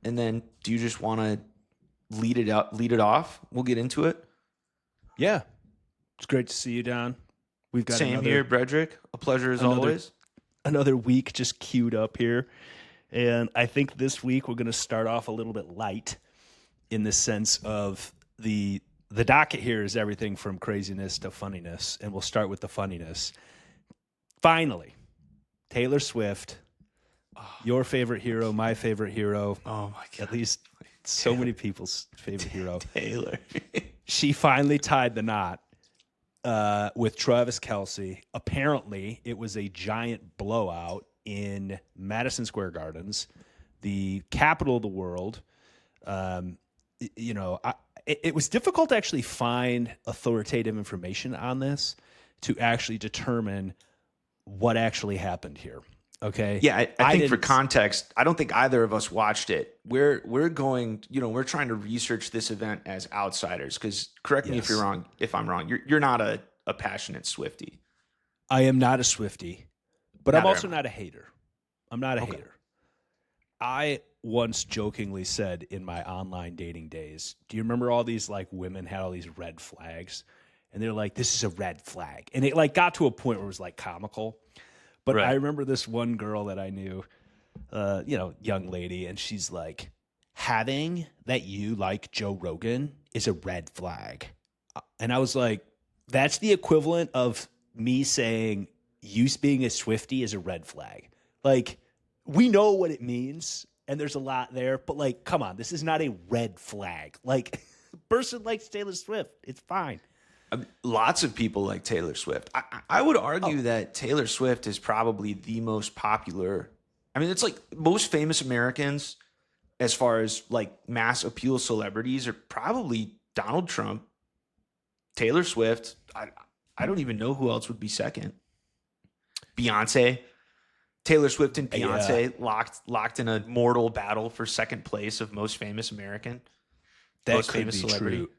and then do you just want to lead it off? We'll get into it. Yeah. It's great to see you, Don. We've got Same here, Brederick. A pleasure as always. Another week just queued up here. And I think this week we're going to start off a little bit light in the sense of the docket here is everything from craziness to funniness. And we'll start with the funniness. Finally, Taylor Swift, your favorite hero, my favorite hero. Oh, my God. At least so many people's favorite hero. Taylor. She finally tied the knot with Travis Kelce. Apparently, it was a giant blowout in Madison Square Gardens, the capital of the world. It was difficult to actually find authoritative information on this to actually determine what actually happened here. Okay. Yeah, I think for context, I don't think either of us watched it. We're going, we're trying to research this event as outsiders. Because correct me if you're wrong. If I'm wrong, you're not a passionate Swiftie. I am not a Swiftie, but I'm also not a hater. I'm not a hater. I once jokingly said in my online dating days, do you remember all these like women had all these red flags, and they're like, "This is a red flag," and it like got to a point where it was like comical. But I remember this one girl that I knew, young lady, and she's like, having that you like Joe Rogan is a red flag. And I was like, that's the equivalent of me saying you being a Swiftie is a red flag. Like, we know what it means, and there's a lot there, but like, come on, this is not a red flag. Like, a person likes Taylor Swift. It's fine. Lots of people like Taylor Swift. I would argue that Taylor Swift is probably the most popular. I mean, it's like most famous Americans, as far as like mass appeal celebrities, are probably Donald Trump, Taylor Swift. I don't even know who else would be second. Beyonce. Taylor Swift and Beyonce locked in a mortal battle for second place of most famous American. That could be celebrity. True.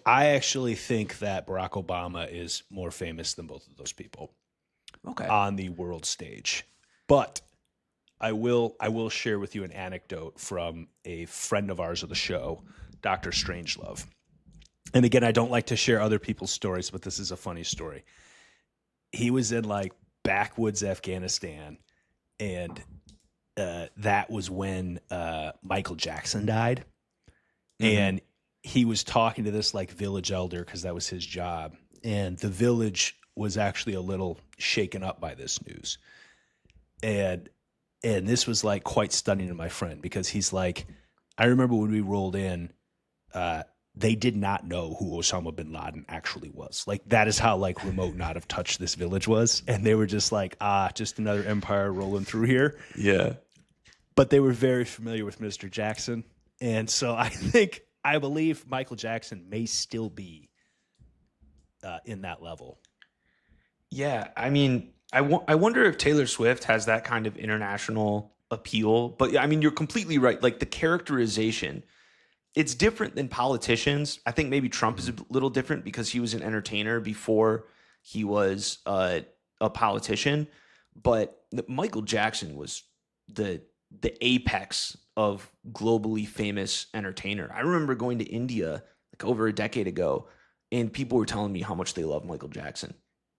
I actually think that Barack Obama is more famous than both of those people on the world stage. But I will share with you an anecdote from a friend of ours of the show, Dr. Strangelove. And again, I don't like to share other people's stories, but this is a funny story. He was in like backwoods Afghanistan, and that was when Michael Jackson died. Mm-hmm. And he was talking to this like village elder because that was his job. And the village was actually a little shaken up by this news. And this was like quite stunning to my friend because he's like, I remember when we rolled in, they did not know who Osama bin Laden actually was. Like that is how like remote not of touch this village was. And they were just like, just another empire rolling through here. Yeah. But they were very familiar with Mr. Jackson. And so I believe Michael Jackson may still be in that level. Yeah, I mean, I wonder if Taylor Swift has that kind of international appeal. But I mean, you're completely right. Like the characterization, it's different than politicians. I think maybe Trump is a little different because he was an entertainer before he was a politician. But Michael Jackson was the apex of globally famous entertainer. I remember going to India like over a decade ago, and people were telling me how much they love Michael Jackson.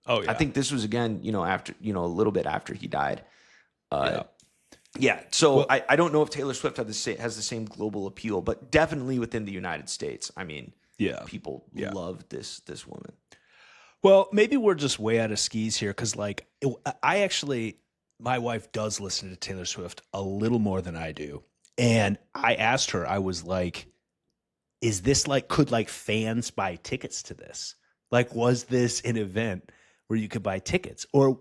Oh yeah. I think this was again, after, a little bit after he died. Yeah. So well, I don't know if Taylor Swift has the same global appeal, but definitely within the United States. I mean, people love this woman. Well, maybe we're just way out of skis here because like my wife does listen to Taylor Swift a little more than I do. And I asked her, I was like, is this like, could like fans buy tickets to this? Like, was this an event where you could buy tickets? Or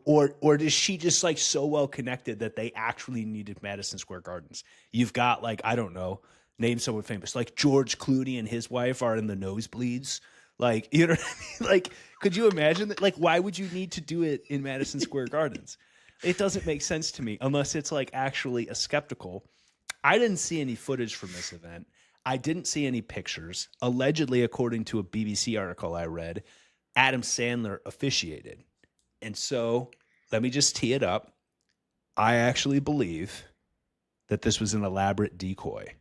is she just like so well connected that they actually needed Madison Square Gardens? You've got like, I don't know, name someone famous. Like George Clooney and his wife are in the nosebleeds. Like, you know what I mean? Like, could you imagine that? Like, why would you need to do it in Madison Square Gardens? It doesn't make sense to me unless it's like actually a skeptical. I didn't see any footage from this event. I didn't see any pictures. Allegedly, according to a BBC article I read, Adam Sandler officiated. And so let me just tee it up. I actually believe that this was an elaborate decoy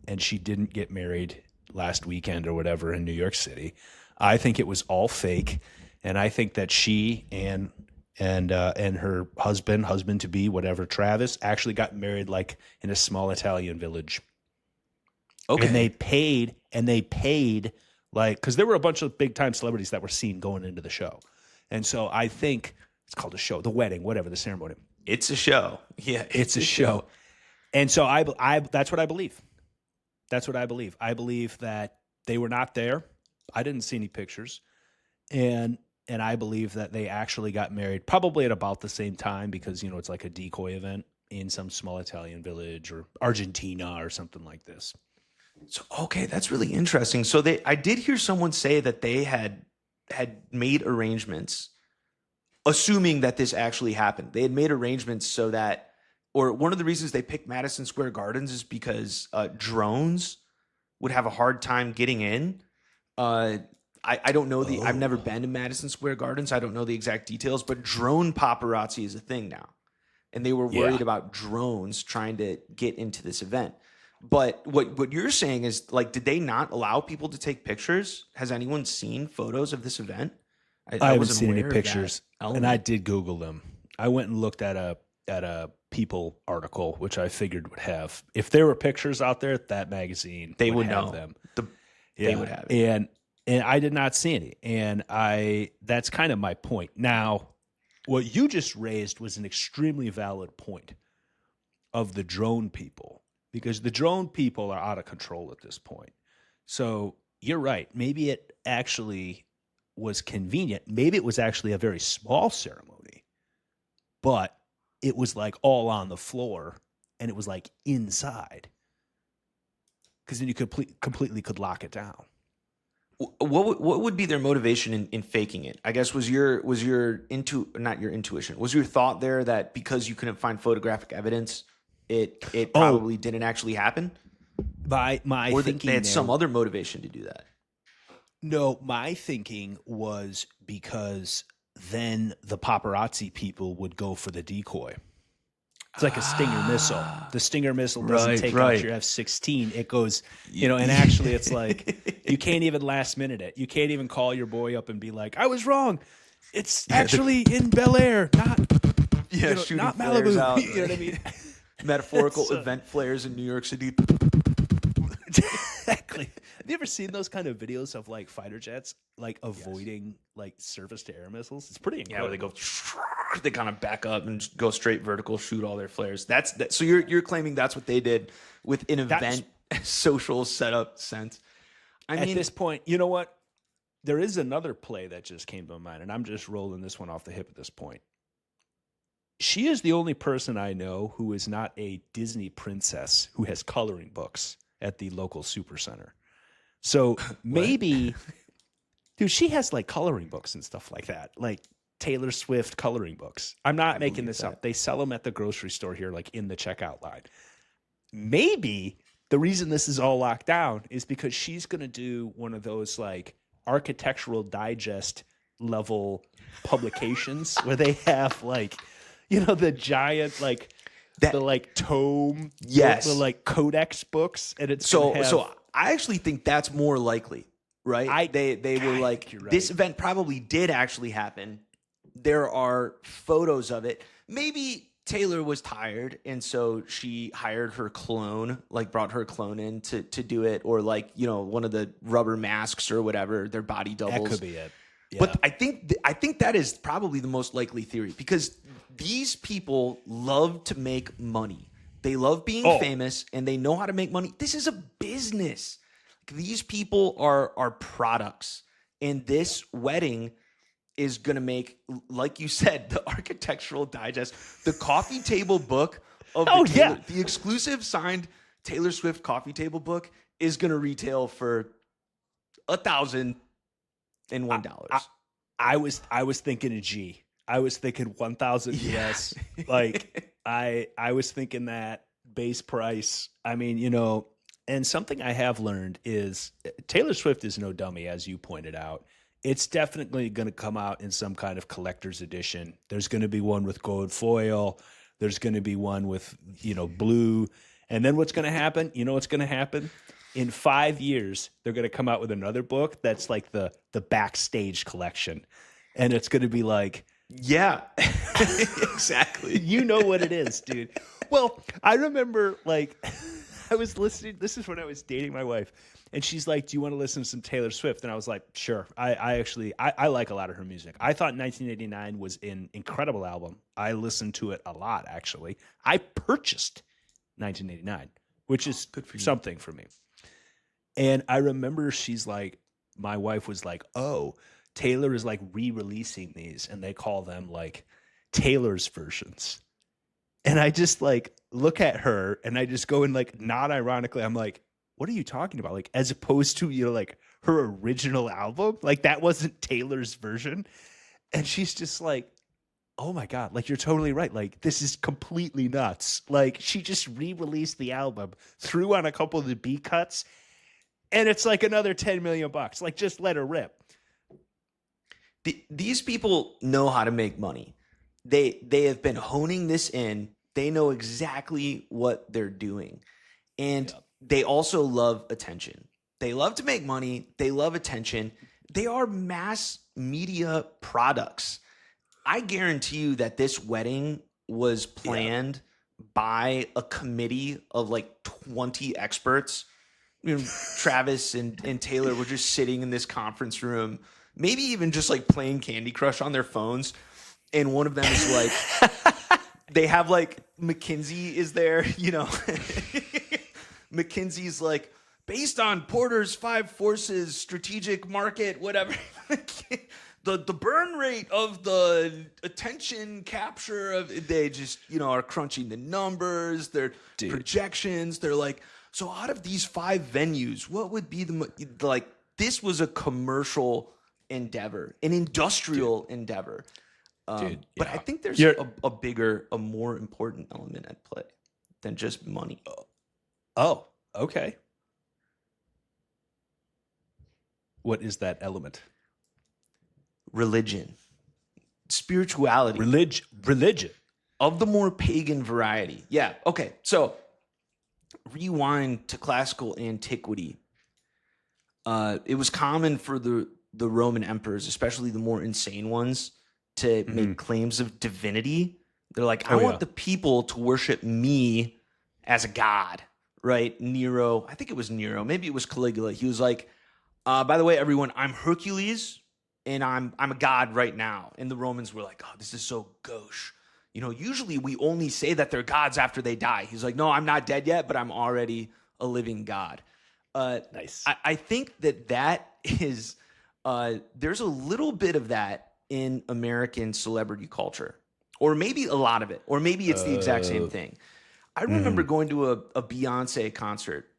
and she didn't get married last weekend or whatever in New York City. I think it was all fake, and I think that she and her husband to be, whatever, Travis, actually got married like in a small Italian village. Okay. And they paid like, because there were a bunch of big time celebrities that were seen going into the show. And so I think it's called a show, the wedding, whatever, the ceremony. It's a show. Yeah. It's a show. And so I that's what I believe. That's what I believe. I believe that they were not there. I didn't see any pictures. And I believe that they actually got married probably at about the same time because, you know, it's like a decoy event in some small Italian village or Argentina or something like this. So, okay, that's really interesting. So I did hear someone say that they had made arrangements, assuming that this actually happened. They had made arrangements so that, or one of the reasons they picked Madison Square Gardens is because drones would have a hard time getting in. I don't know I've never been to Madison Square Gardens. I don't know the exact details, but drone paparazzi is a thing now. And they were worried about drones trying to get into this event. But what you're saying is, like, did they not allow people to take pictures? Has anyone seen photos of this event? I haven't seen any pictures, and I did Google them. I went and looked at a People article, which I figured would have, if there were pictures out there, that magazine they would have know them. They would have it. And I did not see any, and that's kind of my point. Now, what you just raised was an extremely valid point of the drone people. Because the drone people are out of control at this point. So you're right. Maybe it actually was convenient. Maybe it was actually a very small ceremony, but it was like all on the floor and it was like inside. Because then you completely could lock it down. What would be their motivation in faking it? I guess was your not your intuition. Was your thought there that because you couldn't find photographic evidence, it probably didn't actually happen? Or thinking they had some other motivation to do that? No, my thinking was because then the paparazzi people would go for the decoy. It's like a Stinger missile. The Stinger missile doesn't take out your F-16. It goes, you know, and actually it's like you can't even last minute it. You can't even call your boy up and be like, I was wrong. It's actually in Bel Air, not not Malibu. Out, you know what I mean? Metaphorical event flares in New York City. Exactly. Have you ever seen those kind of videos of like fighter jets like avoiding like surface to air missiles? It's pretty incredible. Yeah, where they kind of back up and go straight vertical, shoot all their flares. So you're claiming that's what they did with an event social setup sense. At this point, you know what? There is another play that just came to my mind, and I'm just rolling this one off the hip at this point. She is the only person I know who is not a Disney princess who has coloring books at the local supercenter. So maybe, dude, she has like coloring books and stuff like that, like Taylor Swift coloring books. I'm not making this up. They sell them at the grocery store here, like in the checkout line. Maybe the reason this is all locked down is because she's going to do one of those like Architectural Digest level publications where they have like, you know, the giant like the like tome, yes, the like codex books, and it's so I actually think that's more likely, right? They were like, right. This event probably did actually happen. There are photos of it. Maybe Taylor was tired, and so she hired her clone, like brought her clone in to do it, or like, you know, one of the rubber masks or whatever, their body doubles. That could be it. Yeah. But I think that is probably the most likely theory, because these people love to make money. They love being famous, and they know how to make money. This is a business. These people are products, and this wedding is going to make, like you said, the Architectural Digest, the coffee table book of the exclusive signed Taylor Swift coffee table book is going to retail for $1,001. I was thinking a G. I was thinking 1,000 US. Like I was thinking that base price. I mean, you know, and something I have learned is Taylor Swift is no dummy, as you pointed out. It's definitely going to come out in some kind of collector's edition. There's going to be one with gold foil. There's going to be one with, you know, blue. And then what's going to happen? You know what's going to happen? In 5 years, they're going to come out with another book that's like the backstage collection. And it's going to be like, yeah, exactly. You know what it is, dude. Well, I remember like I was listening. This is when I was dating my wife. And she's like, do you want to listen to some Taylor Swift? And I was like, sure. I actually like a lot of her music. I thought 1989 was an incredible album. I listened to it a lot, actually. I purchased 1989, which is good for something for me. And I remember she's like, my wife was like, oh, Taylor is like re-releasing these. And they call them like Taylor's versions. And I just like look at her and I just go and like not ironically, I'm like, what are you talking about? Like, as opposed to, you know, like her original album, like that wasn't Taylor's version. And she's just like, oh my God, like you're totally right. Like this is completely nuts. Like she just re-released the album, threw on a couple of the B cuts, and it's like another $10 million. Like just let her rip. These people know how to make money. They have been honing this in. They know exactly what they're doing. And they also love attention. They love to make money. They love attention. They are mass media products. I guarantee you that this wedding was planned by a committee of like 20 experts. You know, Travis and Taylor were just sitting in this conference room, maybe even just like playing Candy Crush on their phones. And one of them is like, they have like, McKinsey is there, you know. McKinsey's like, based on Porter's 5 forces, strategic market, whatever. the burn rate of the attention capture of, they just, you know, are crunching the numbers, their projections. They're like, so out of these 5 venues, what would be like, this was a commercial endeavor, an industrial endeavor. But I think there's a bigger, a more important element at play than just money. Oh, okay. What is that element? Religion. Spirituality. Religion. Of the more pagan variety. Yeah, okay. So, rewind to classical antiquity. It was common for the Roman emperors, especially the more insane ones, to make claims of divinity. They're like, I want the people to worship me as a god, right? Nero, I think it was Nero, maybe it was Caligula. He was like, by the way, everyone, I'm Hercules, and I'm a god right now. And the Romans were like, oh, this is so gauche. You know, usually we only say that they're gods after they die. He's like, no, I'm not dead yet, but I'm already a living god. Nice. I think that is, there's a little bit of that in American celebrity culture, or maybe a lot of it, or maybe it's the exact same thing. I remember going to a Beyonce concert,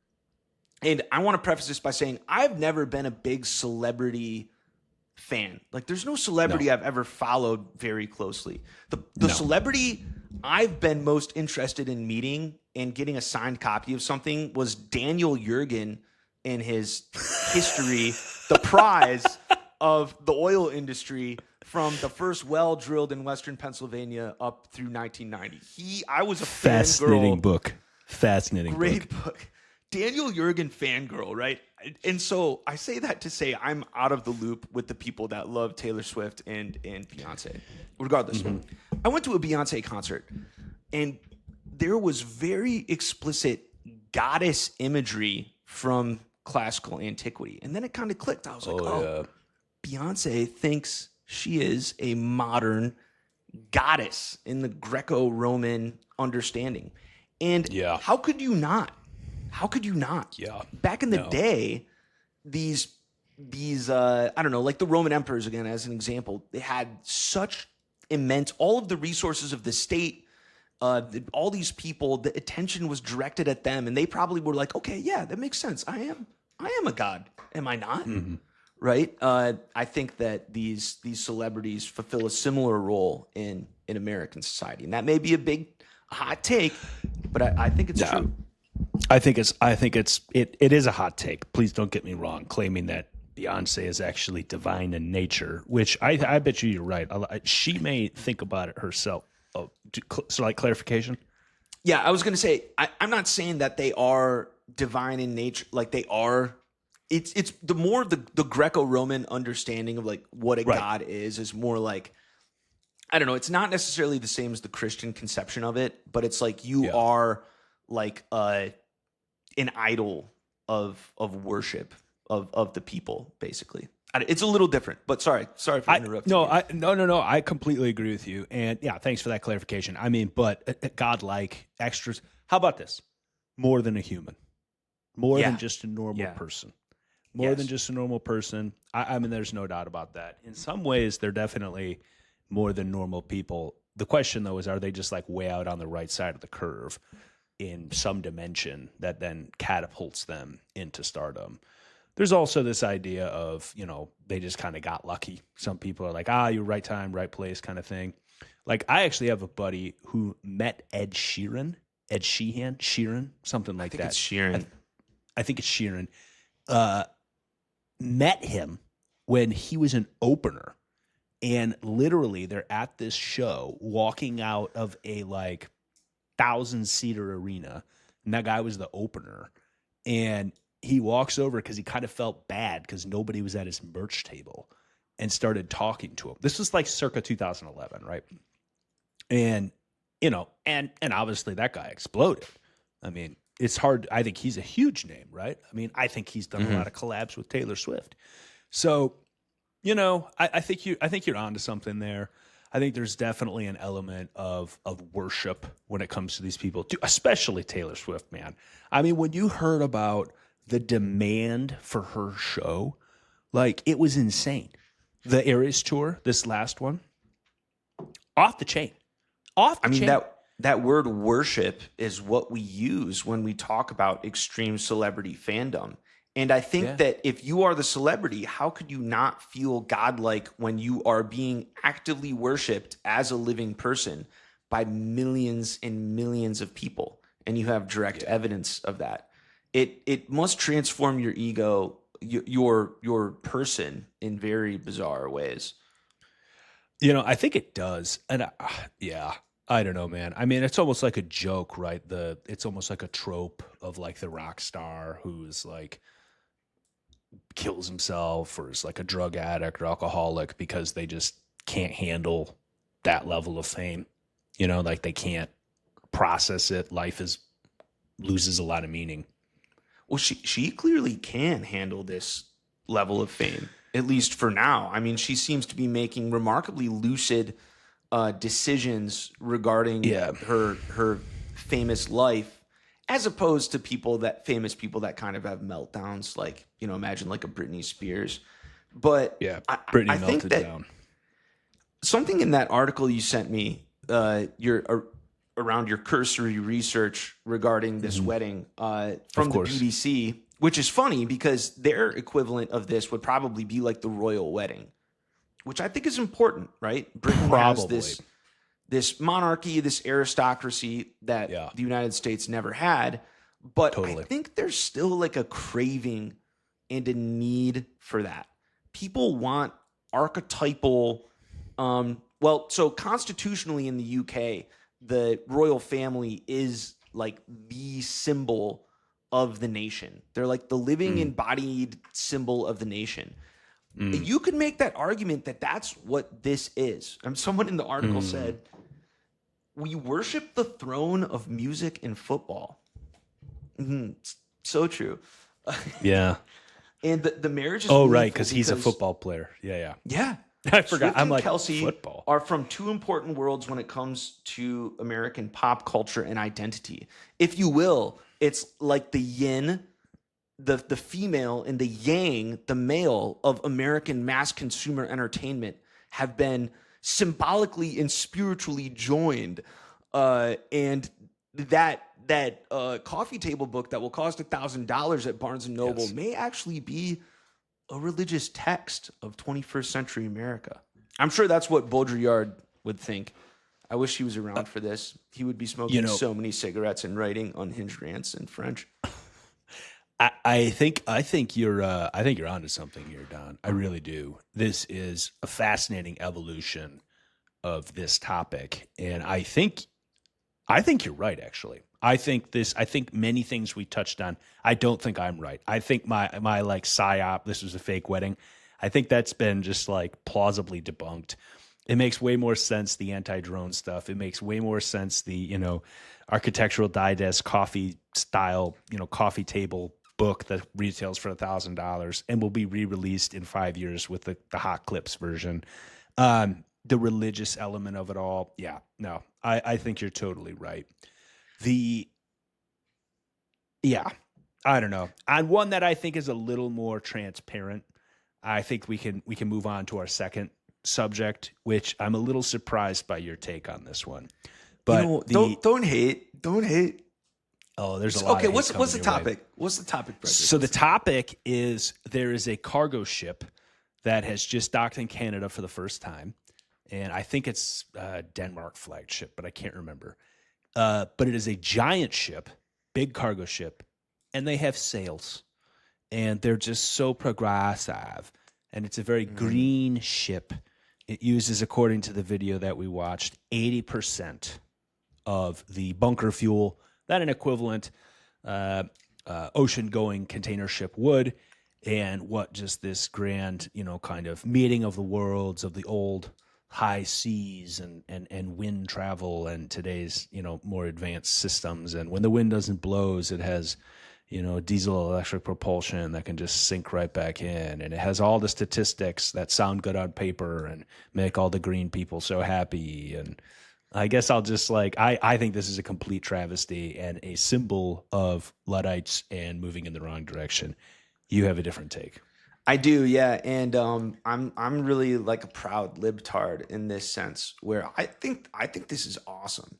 and I want to preface this by saying I've never been a big celebrity fan. Like, there's no celebrity I've ever followed very closely. The celebrity I've been most interested in meeting and getting a signed copy of something was Daniel Yergin and his history, the prize of the oil industry from the first well drilled in Western Pennsylvania up through 1990. I was a fascinating fangirl. Book. Fascinating Great book. Daniel Yergin fangirl, right? And so I say that to say I'm out of the loop with the people that love Taylor Swift and Beyonce. Regardless, I went to a Beyonce concert, and there was very explicit goddess imagery from classical antiquity. And then it kind of clicked. I was like, Beyonce thinks she is a modern goddess in the Greco-Roman understanding. And how could you not? How could you not? Yeah. Back in the day, these I don't know, like the Roman emperors, again, as an example, they had such immense, all of the resources of the state, all these people, the attention was directed at them, and they probably were like, okay, yeah, that makes sense. I am a god. Am I not? Right? I think that these celebrities fulfill a similar role in American society. And that may be a hot take, but I think it's true. It is a hot take. Please don't get me wrong, claiming that Beyonce is actually divine in nature, which I bet you're right. She may think about it herself. So, like, clarification? Yeah, I was going to say, I'm not saying that they are divine in nature. Like they are, it's the more the Greco-Roman understanding of like what a god is more like, I don't know. It's not necessarily the same as the Christian conception of it, but it's like you are like an idol of worship of the people, basically. It's a little different, but sorry for interrupting. No. I completely agree with you, and yeah, thanks for that clarification. I mean, but godlike extras. How about this? More than a human, more than just a normal person, more than just a normal person. I mean, there's no doubt about that. In some ways, they're definitely more than normal people. The question, though, is are they just like way out on the right side of the curve in some dimension that then catapults them into stardom? There's also this idea of, they just kind of got lucky. Some people are like, you're right time, right place kind of thing. Like, I actually have a buddy who met Ed Sheeran, something like that. It's Sheeran. I think it's Sheeran. Met him when he was an opener. And literally, they're at this show, walking out of a 1,000-seater arena. And that guy was the opener. And he walks over because he kind of felt bad because nobody was at his merch table and started talking to him. This was like circa 2011, right? And, and obviously that guy exploded. I mean, it's hard. I think he's a huge name, right? I mean, I think he's done a lot of collabs with Taylor Swift. So, I think you're onto something there. I think there's definitely an element of worship when it comes to these people, especially Taylor Swift, man. I mean, when you heard about the demand for her show, it was insane. The Eras tour, this last one, off the chain. That word worship is what we use when we talk about extreme celebrity fandom. And I think that if you are the celebrity, how could you not feel godlike when you are being actively worshipped as a living person by millions and millions of people? And you have direct evidence of that. It must transform your ego, your person in very bizarre ways. I think it does. And I don't know, man. I mean, it's almost like a joke, right? It's almost like a trope of the rock star who's kills himself or is a drug addict or alcoholic because they just can't handle that level of fame. They can't process it. Life loses a lot of meaning. Well, she clearly can handle this level of fame, at least for now. I mean, she seems to be making remarkably lucid decisions regarding her famous life, as opposed to famous people that kind of have meltdowns, imagine a Britney Spears. But Britney I think melted that down. Something in that article you sent me, around your cursory research regarding this wedding from the BBC, which is funny because their equivalent of this would probably be the royal wedding, which I think is important, right? Britain has this monarchy, this aristocracy that the United States never had, but I think there's still a craving and a need for that. People want archetypal, so constitutionally in the UK, the royal family is the symbol of the nation. They're the living embodied symbol of the nation. You could make that argument that that's what this is. Someone in the article said, we worship the throne of music and football. So true. Yeah. And the marriage is right, because he's a football player. Yeah. I forgot. Swift and I'm Kelce football are from two important worlds when it comes to American pop culture and identity. If you will, it's like the yin, the female, and the yang, the male of American mass consumer entertainment have been symbolically and spiritually joined. And that coffee table book that will cost $1,000 at Barnes & Noble may actually be a religious text of 21st century America. I'm sure that's what Baudrillard would think. I wish he was around for this. He would be smoking so many cigarettes and writing unhinged rants in French. I think you're onto something here, Don. I really do. This is a fascinating evolution of this topic, and I think I think you're right, actually. I think many things we touched on, I don't think I'm right. I think my like psyop, this was a fake wedding, I think that's been just like plausibly debunked. It makes way more sense, the anti-drone stuff. It makes way more sense, the, Architectural Digest coffee style, coffee table book that retails for $1,000 and will be re-released in 5 years with the hot clips version. The religious element of it all. Yeah, no, I think you're totally right. I don't know. On one that I think is a little more transparent, I think we can move on to our second subject, which I'm a little surprised by your take on this one. But don't hate. Oh, there's a lot. Okay, what's the topic? What's the topic, Brederick? So the topic is there is a cargo ship that has just docked in Canada for the first time, and I think it's Denmark flagged ship, but I can't remember. But it is a giant ship, big cargo ship, and they have sails, and they're just so progressive, and it's a very green ship. It uses, according to the video that we watched, 80% of the bunker fuel that an equivalent ocean-going container ship would, and what just this grand, kind of meeting of the worlds of the old high seas and wind travel and today's, more advanced systems. And when the wind doesn't blow, it has, diesel electric propulsion that can just sink right back in. And it has all the statistics that sound good on paper and make all the green people so happy. And I guess I'll just I think this is a complete travesty and a symbol of Luddites and moving in the wrong direction. You have a different take. I do, yeah, and I'm really like a proud libtard in this sense, where I think this is awesome.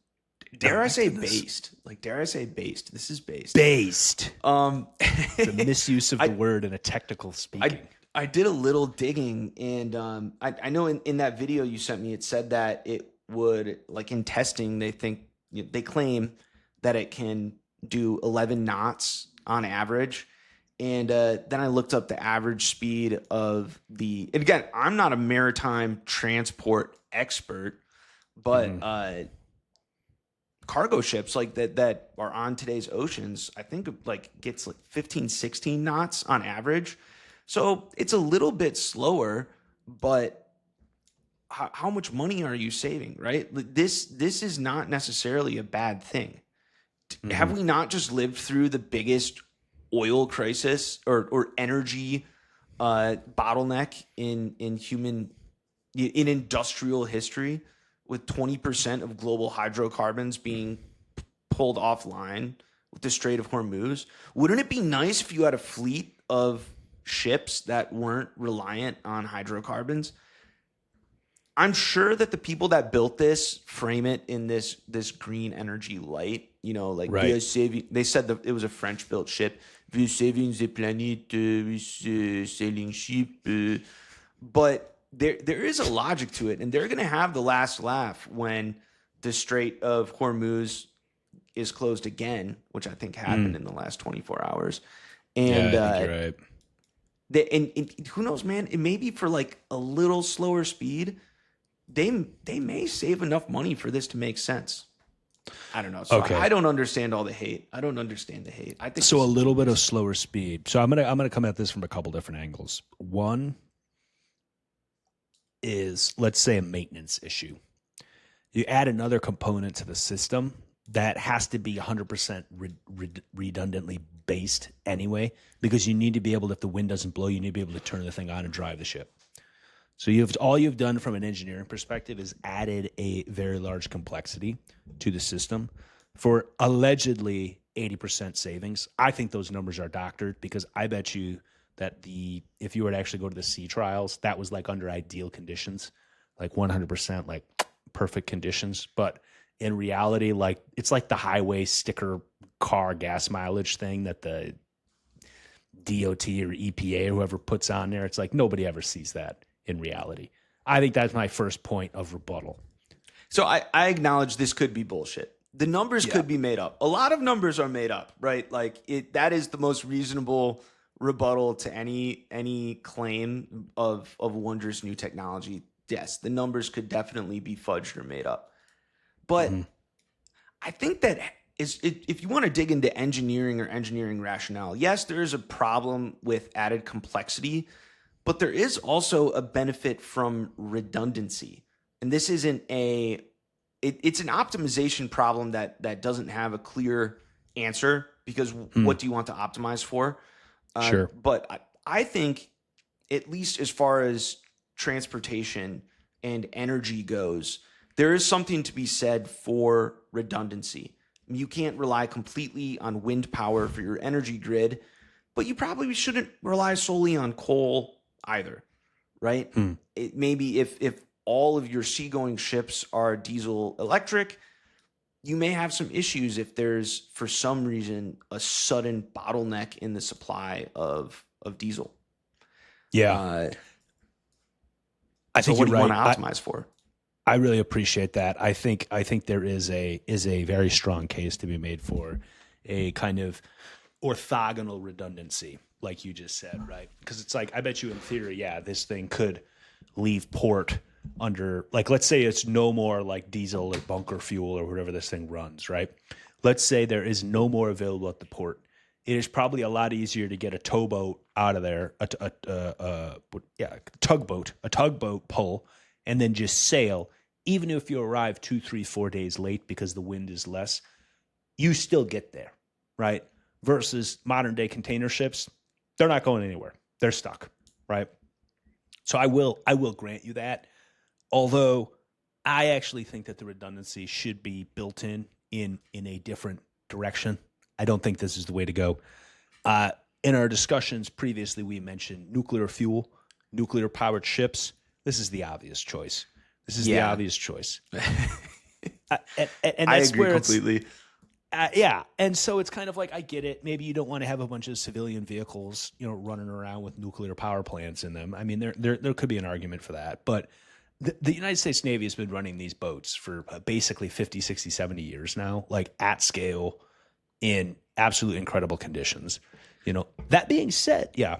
Dare I say based? This is based. Based. The misuse of the word in a technical speaking. I did a little digging, and I know in that video you sent me, it said that it would, like in testing, they claim that it can do 11 knots on average. And then I looked up the average speed of and again, I'm not a maritime transport expert, but cargo ships like that are on today's oceans, I think gets 15, 16 knots on average. So it's a little bit slower, but how much money are you saving, right? This is not necessarily a bad thing. Have we not just lived through the biggest oil crisis or energy bottleneck in industrial history, with 20% of global hydrocarbons being pulled offline with the Strait of Hormuz? Wouldn't it be nice if you had a fleet of ships that weren't reliant on hydrocarbons? I'm sure that the people that built this frame it in this green energy light, right. We are saving. They said that it was a French built ship. We are saving the planet with sailing ship. But there is a logic to it, and they're going to have the last laugh when the Strait of Hormuz is closed again, which I think happened in the last 24 hours. And yeah, I think you're right. And who knows, man? It may be for a little slower speed. They may save enough money for this to make sense. I don't know. So okay. I don't understand all the hate. I don't understand the hate. I think so. A little bit of slower speed. So I'm gonna come at this from a couple different angles. One is, let's say, a maintenance issue. You add another component to the system that has to be 100% redundantly based anyway, because you need to be able, if the wind doesn't blow, you need to be able to turn the thing on and drive the ship. So all you've done from an engineering perspective is added a very large complexity to the system for allegedly 80% savings. I think those numbers are doctored, because I bet you that if you were to actually go to the sea trials, that was under ideal conditions, 100%, perfect conditions. But in reality, it's like the highway sticker car gas mileage thing that the DOT or EPA or whoever puts on there. It's nobody ever sees that in reality. I think that's my first point of rebuttal. So I acknowledge this could be bullshit. The numbers could be made up. A lot of numbers are made up, right? That is the most reasonable rebuttal to any claim of wondrous new technology. Yes, the numbers could definitely be fudged or made up. But I think that if you want to dig into engineering or engineering rationale, yes, there is a problem with added complexity, but there is also a benefit from redundancy. And this isn't it's an optimization problem that doesn't have a clear answer, because what do you want to optimize for? Sure. But I think, at least as far as transportation and energy goes, there is something to be said for redundancy. You can't rely completely on wind power for your energy grid, but you probably shouldn't rely solely on coal either, right? Maybe if all of your seagoing ships are diesel electric, you may have some issues if there's, for some reason, a sudden bottleneck in the supply of diesel. Yeah. I think what do you're you right. want to optimize for? I really appreciate that. I think there is a very strong case to be made for a kind of orthogonal redundancy, like you just said, right? Because it's like, I bet you in theory, yeah, this thing could leave port under, like, let's say it's no more like diesel or bunker fuel or whatever this thing runs, right? Let's say there is no more available at the port. It is probably a lot easier to get a towboat out of there, a tugboat pull, and then just sail. Even if you arrive 2, 3, 4 days late because the wind is less, you still get there, right? Versus modern day container ships, they're not going anywhere. They're stuck, right? So I will grant you that. Although I actually think that the redundancy should be built in a different direction. I don't think this is the way to go. In our discussions previously, we mentioned nuclear fuel, nuclear powered ships. This is the obvious choice. The obvious choice. And I that's agree where completely. Yeah. And so it's kind of like, I get it. Maybe you don't want to have a bunch of civilian vehicles, running around with nuclear power plants in them. I mean, there could be an argument for that. But the United States Navy has been running these boats for basically 50, 60, 70 years now, like at scale in absolutely incredible conditions. That being said, yeah.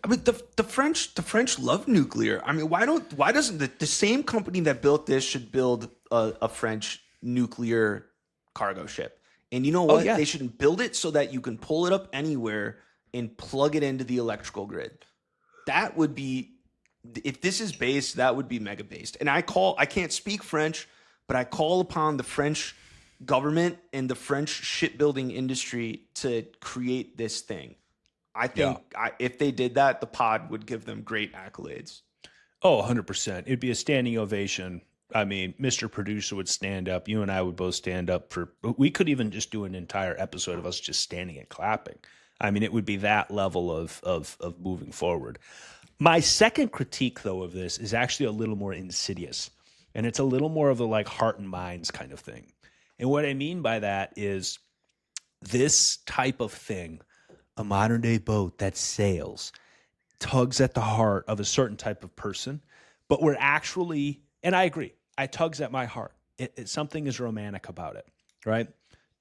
I mean, the French love nuclear. I mean, why doesn't the same company that built this should build a French nuclear cargo ship? And you know what? Yeah. They should build it so that you can pull it up anywhere and plug it into the electrical grid. That would be, if this is based, that would be mega based. And I can't speak French, but I call upon the French government and the French shipbuilding industry to create this thing. I think if they did that, the pod would give them great accolades. Oh, 100%. It'd be a standing ovation. I mean, Mr. Producer would stand up. You and I would both stand up we could even just do an entire episode of us just standing and clapping. I mean, it would be that level of moving forward. My second critique, though, of this is actually a little more insidious. And it's a little more of the like heart and minds kind of thing. And what I mean by that is this type of thing, a modern day boat that sails, tugs at the heart of a certain type of person, but we're actually, and I agree, it tugs at my heart. Something is romantic about it, right?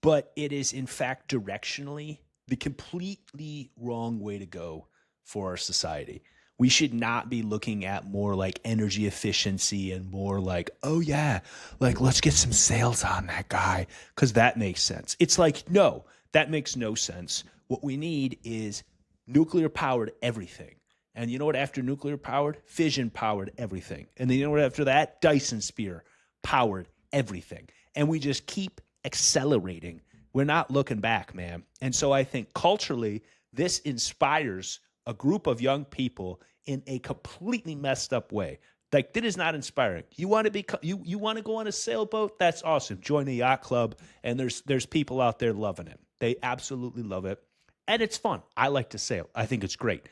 But it is in fact directionally the completely wrong way to go for our society. We should not be looking at more like energy efficiency and more like, oh yeah, like let's get some sails on that guy because that makes sense. It's like, no, that makes no sense. What we need is nuclear powered everything. And you know what? After nuclear powered, fission powered everything. And then you know what? After that, Dyson Spear powered everything. And we just keep accelerating. We're not looking back, man. And so I think culturally, this inspires a group of young people in a completely messed up way. Like, that is not inspiring. You want to be you want to go on a sailboat? That's awesome. Join a yacht club, and there's people out there loving it. They absolutely love it. And it's fun. I like to sail. I think it's great.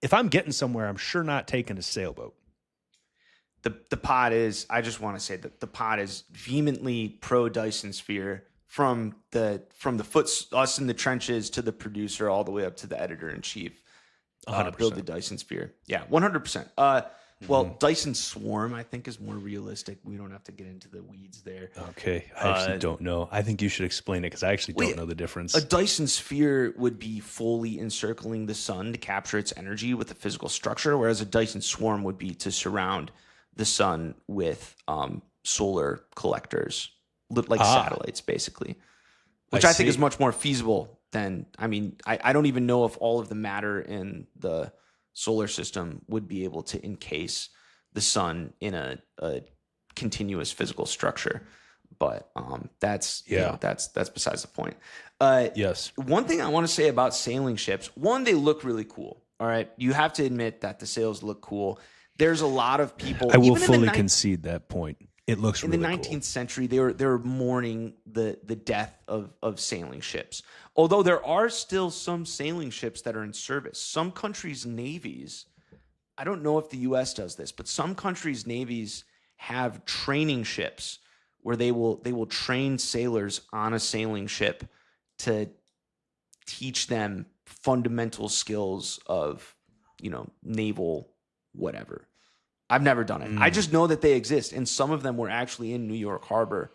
If I'm getting somewhere, I'm sure not taking a sailboat. The pod is, I just want to say that the pod is vehemently pro Dyson Sphere from the us in the trenches to the producer all the way up to the editor in chief. 100%. Build the Dyson Sphere. Yeah, 100%. Well, Dyson Swarm, I think, is more realistic. We don't have to get into the weeds there. Okay. I actually don't know. I think you should explain it because I actually don't know the difference. A Dyson Sphere would be fully encircling the sun to capture its energy with a physical structure, whereas a Dyson Swarm would be to surround the sun with solar collectors. like satellites, basically, which I think is much more feasible than, I don't even know if all of the matter in the solar system would be able to encase the sun in a continuous physical structure. But that's besides the point. Yes. One thing I want to say about sailing ships, one, they look really cool. All right. You have to admit that the sails look cool. There's a lot of people. I will fully concede that point. It looks really cool. In the 19th century, they were mourning the death of sailing ships. Although there are still some sailing ships that are in service. Some countries' navies, I don't know if the U.S. does this, but some countries' navies have training ships where they will train sailors on a sailing ship to teach them fundamental skills of, naval whatever. I've never done it. I just know that they exist, and some of them were actually in New York Harbor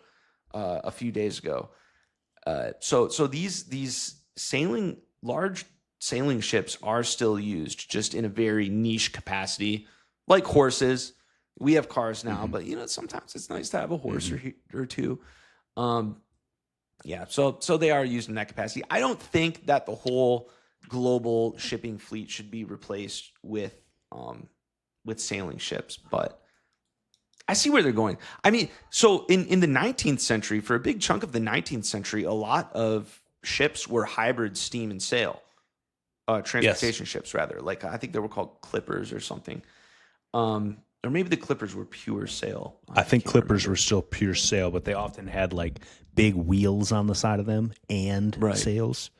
a few days ago. So these large sailing ships are still used, just in a very niche capacity, like horses. We have cars now, but sometimes it's nice to have a horse or two. So they are used in that capacity. I don't think that the whole global shipping fleet should be replaced with sailing ships, but I see where they're going. So in the 19th century, for a big chunk of the 19th century, a lot of ships were hybrid steam and sail, transportation ships rather. Like I think they were called clippers or something. Or maybe the clippers were pure sail. I think clippers were still pure sail, but they often had like big wheels on the side of them and sails.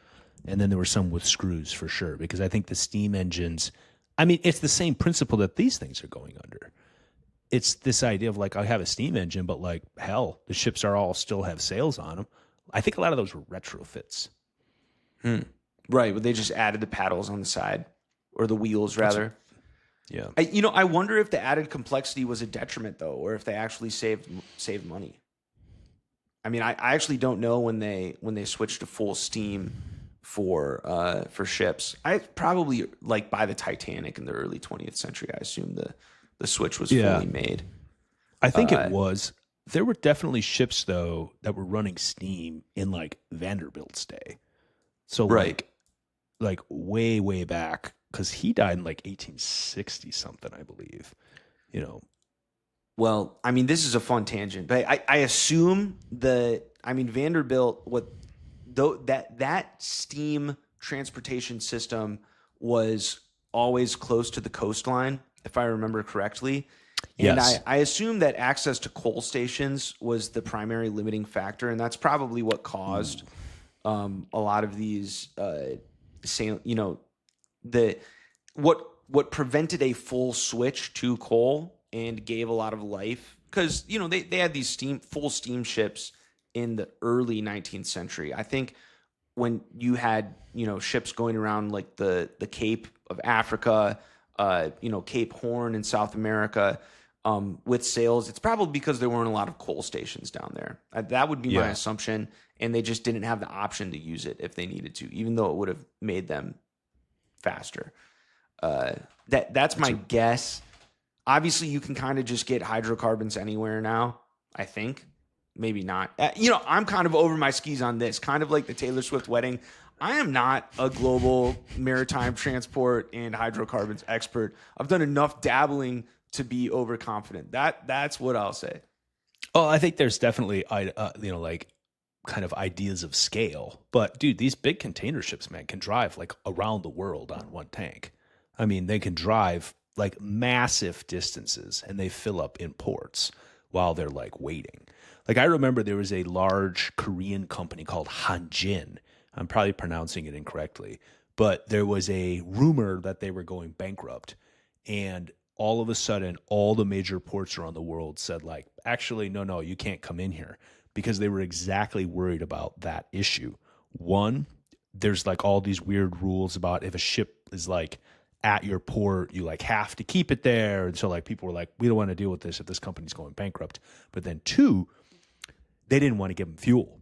And then there were some with screws for sure, because I think the steam engines, it's the same principle that these things are going under. It's this idea of like, I have a steam engine, but like, hell, the ships are all still have sails on them. I think a lot of those were retrofits. Right. But they just added the paddles on the side, or the wheels rather. Yeah. I wonder if the added complexity was a detriment though, or if they actually saved money. I actually don't know when they switched to full steam for ships. I probably like by the Titanic in the early 20th century. I assume the switch was fully made. I think it was. There were definitely ships though that were running steam in like Vanderbilt's day. So like way back, because he died in like 1860 something, I believe. Well, this is a fun tangent, but I assume Vanderbilt, that steam transportation system was always close to the coastline, if I remember correctly. And yes. I assume that access to coal stations was the primary limiting factor, and that's probably what caused a lot of these what prevented a full switch to coal and gave a lot of life, because they had these full steamships in the early 19th century. I think when you had ships going around like the Cape of Africa, Cape Horn in South America, with sails, it's probably because there weren't a lot of coal stations down there. That would be my assumption, and they just didn't have the option to use it if they needed to, even though it would have made them faster. That's my guess. Obviously, you can kind of just get hydrocarbons anywhere now, I think. Maybe not. I'm kind of over my skis on this, kind of like the Taylor Swift wedding. I am not a global maritime transport and hydrocarbons expert. I've done enough dabbling to be overconfident. That's what I'll say. Oh, I think there's definitely, like kind of ideas of scale. But dude, these big container ships, man, can drive like around the world on one tank. They can drive like massive distances, and they fill up in ports while they're like waiting. Like I remember there was a large Korean company called Hanjin. I'm probably pronouncing it incorrectly, but there was a rumor that they were going bankrupt, and all of a sudden all the major ports around the world said like, actually, no, you can't come in here, because they were exactly worried about that issue. One, there's like all these weird rules about if a ship is like at your port, you like have to keep it there. And so like people were like, we don't want to deal with this if this company's going bankrupt. But then two, they didn't want to give them fuel.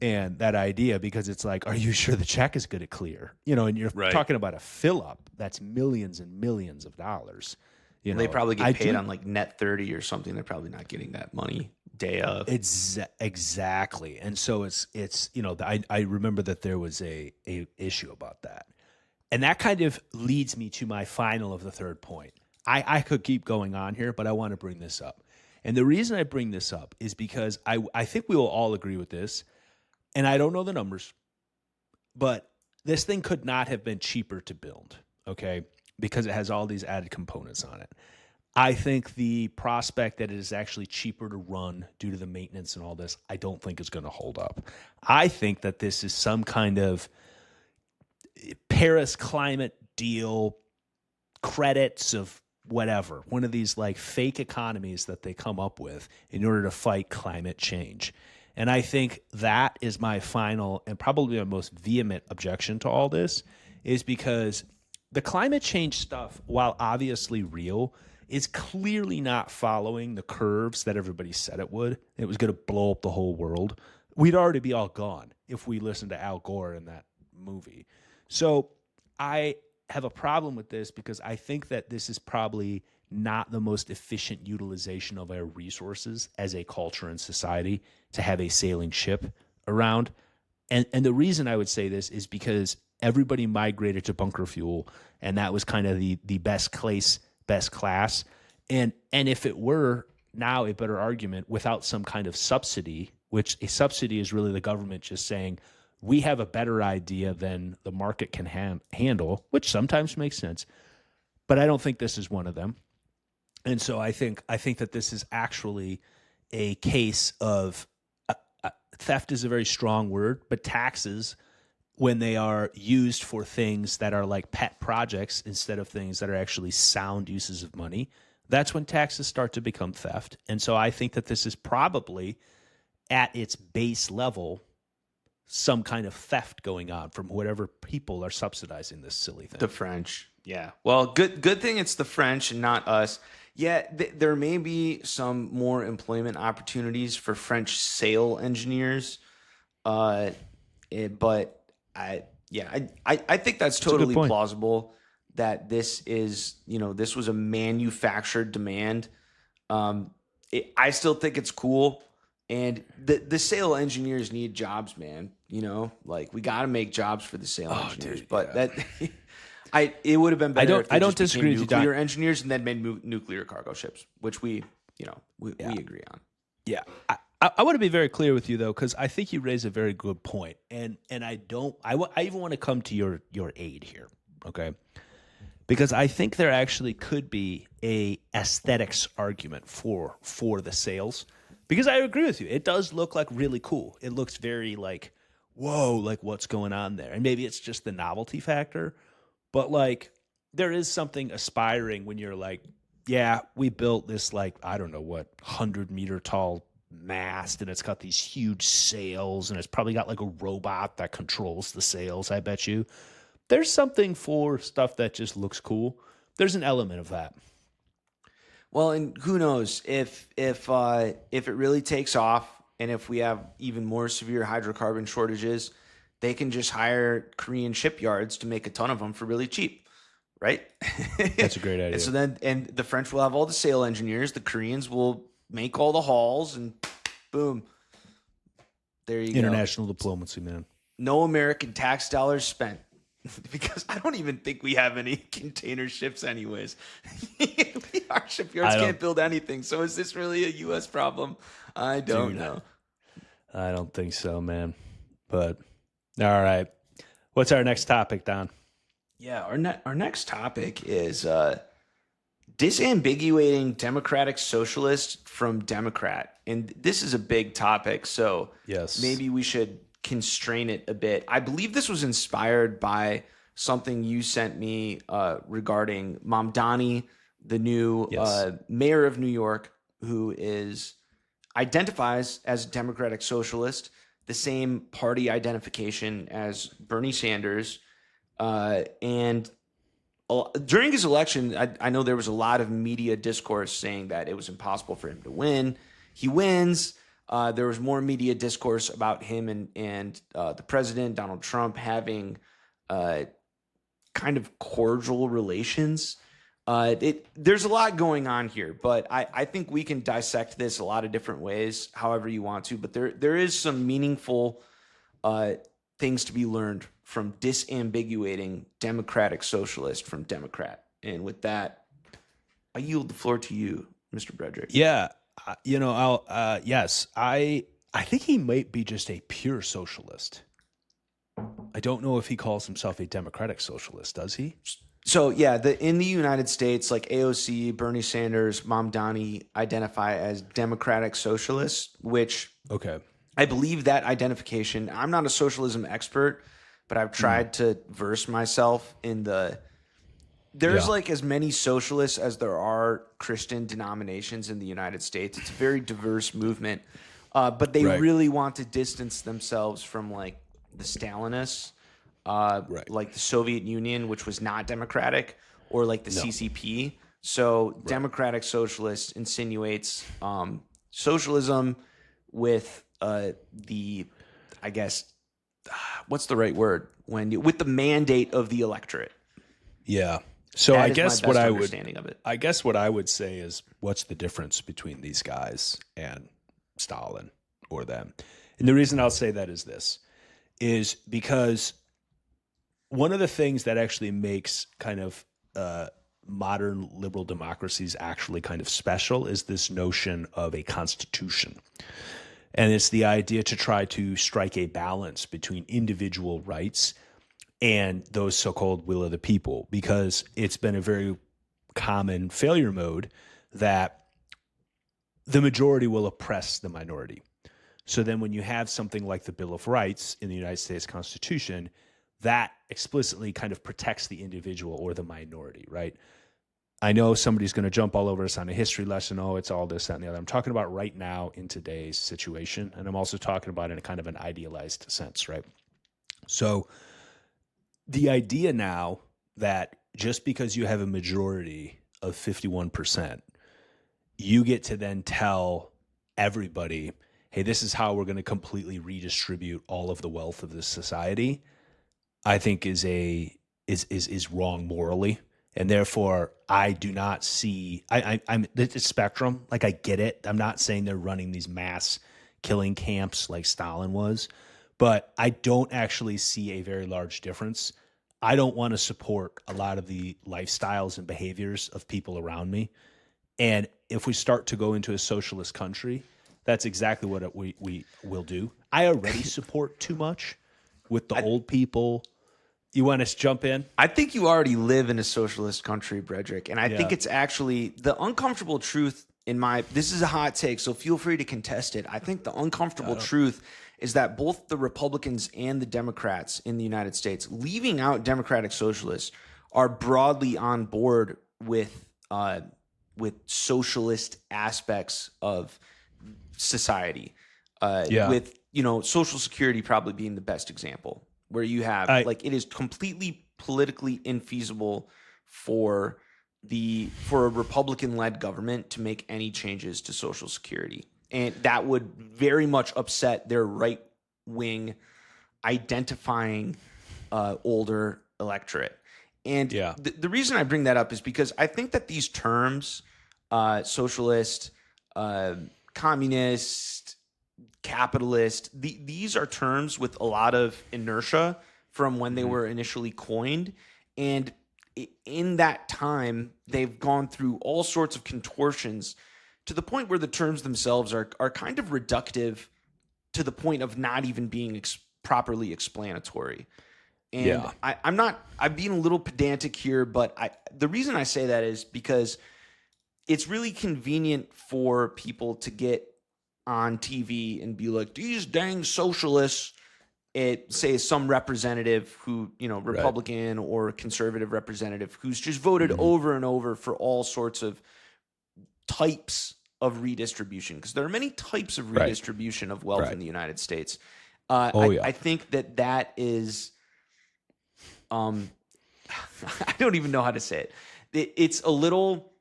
And that idea, because it's like, are you sure the check is going to clear? And you're talking about a fill up that's millions and millions of dollars. They probably get paid on like net 30 or something. They're probably not getting that money day of. Exactly. And so it's I remember that there was a issue about that. And that kind of leads me to my final of the third point. I could keep going on here, but I want to bring this up. And the reason I bring this up is because I think we will all agree with this. And I don't know the numbers, but this thing could not have been cheaper to build, okay? Because it has all these added components on it. I think the prospect that it is actually cheaper to run due to the maintenance and all this, I don't think is going to hold up. I think that this is some kind of Paris climate deal, credits of whatever, one of these like fake economies that they come up with in order to fight climate change. And I think that is my final and probably my most vehement objection to all this, is because the climate change stuff, while obviously real, is clearly not following the curves that everybody said it would. It was going to blow up the whole world. We'd already be all gone if we listened to Al Gore in that movie. So I have a problem with this because I think that this is probably not the most efficient utilization of our resources as a culture and society to have a sailing ship around. And the reason I would say this is because everybody migrated to bunker fuel, and that was kind of the best class. And if it were now a better argument without some kind of subsidy, which a subsidy is really the government just saying, we have a better idea than the market can handle, which sometimes makes sense. But I don't think this is one of them. And so I think that this is actually a case of theft is a very strong word, but taxes, when they are used for things that are like pet projects instead of things that are actually sound uses of money, that's when taxes start to become theft. And so I think that this is probably at its base level some kind of theft going on from whatever people are subsidizing this silly thing. The French. Yeah. Well, good thing it's the French and not us. Yeah, there may be some more employment opportunities for French sail engineers. But I think that's totally plausible that this is, this was a manufactured demand. I still think it's cool. And the sail engineers need jobs, man. Like we got to make jobs for the sail engineers. Dude, but yeah. it would have been better. I don't disagree with you, Don. Nuclear engineers and then made nuclear cargo ships, which we agree on. Yeah. I want to be very clear with you though, because I think you raise a very good point, and I even want to come to your aid here, okay? Because I think there actually could be a aesthetics argument for the sails, because I agree with you. It does look like really cool. It looks very like, whoa, like what's going on there? And maybe it's just the novelty factor, but like there is something aspiring when you're like, yeah, we built this like, I don't know what, 100-meter tall mast, and it's got these huge sails, and it's probably got like a robot that controls the sails, I bet you. There's something for stuff that just looks cool. There's an element of that. Well, and who knows if it really takes off, and if we have even more severe hydrocarbon shortages, they can just hire Korean shipyards to make a ton of them for really cheap, right? That's a great idea. And so then the French will have all the sail engineers, the Koreans will make all the hulls, and boom, there you go. International diplomacy, man. No American tax dollars spent. Because I don't even think we have any container ships anyways. Our shipyards can't build anything. So is this really a U.S. problem? I don't know. I don't think so, man. But all right. What's our next topic, Don? Yeah, our next topic is disambiguating Democratic Socialist from Democrat. And this is a big topic, so yes, maybe we should constrain it a bit. I believe this was inspired by something you sent me regarding Mamdani, the new mayor of New York, who identifies as a Democratic Socialist, the same party identification as Bernie Sanders. And during his election, I know there was a lot of media discourse saying that it was impossible for him to win. He wins. There was more media discourse about him and the president, Donald Trump, having kind of cordial relations. There's a lot going on here, but I think we can dissect this a lot of different ways, however you want to. But there is some meaningful things to be learned from disambiguating democratic socialist from Democrat. And with that, I yield the floor to you, Mr. Brederick. Yeah, yes, I think he might be just a pure socialist. I don't know if he calls himself a democratic socialist, does he? So yeah, in the United States, like AOC, Bernie Sanders, Mamdani identify as democratic socialists, which I believe that identification. I'm not a socialism expert, but I've tried to verse myself in there's like as many socialists as there are Christian denominations in the United States. It's a very diverse movement, but they really want to distance themselves from like the Stalinists. Like the Soviet Union, which was not democratic, or like the CCP. So democratic socialist insinuates socialism with I guess, what's the right word? With the mandate of the electorate. Yeah. So that I is guess my best understanding of it. I guess what I would say is, what's the difference between these guys and Stalin or them? And the reason I'll say that is because one of the things that actually makes kind of modern liberal democracies actually kind of special is this notion of a constitution. And it's the idea to try to strike a balance between individual rights and those so-called will of the people, because it's been a very common failure mode that the majority will oppress the minority. So then when you have something like the Bill of Rights in the United States Constitution, that explicitly kind of protects the individual or the minority, right? I know somebody's going to jump all over us on a history lesson. Oh, it's all this, that, and the other. I'm talking about right now in today's situation. And I'm also talking about it in a kind of an idealized sense, right? So the idea now that just because you have a majority of 51%, you get to then tell everybody, hey, this is how we're going to completely redistribute all of the wealth of this society, I think is wrong morally. And therefore, I do not see, I'm it's a spectrum. Like, I get it. I'm not saying they're running these mass killing camps like Stalin was, but I don't actually see a very large difference. I don't want to support a lot of the lifestyles and behaviors of people around me. And if we start to go into a socialist country, that's exactly what we will do. I already support too much with the old people. You want us to jump in? I think you already live in a socialist country, Brederick. And I think it's actually the uncomfortable truth this is a hot take, so feel free to contest it. I think the uncomfortable truth is that both the Republicans and the Democrats in the United States, leaving out democratic socialists, are broadly on board with socialist aspects of society. With, Social Security probably being the best example, where you have it is completely politically infeasible for a Republican-led government to make any changes to Social Security. And that would very much upset their right-wing identifying older electorate. And the reason I bring that up is because I think that these terms, socialist, communist, capitalist, these are terms with a lot of inertia from when they were initially coined. And in that time, they've gone through all sorts of contortions to the point where the terms themselves are kind of reductive to the point of not even being properly explanatory. And I'm being a little pedantic here, but the reason I say that is because it's really convenient for people to get on TV and be like, these dang socialists, say some representative who, Republican or conservative representative who's just voted over and over for all sorts of types of redistribution, because there are many types of redistribution of wealth in the United States. I think that is, I don't even know how to say it. It's a little,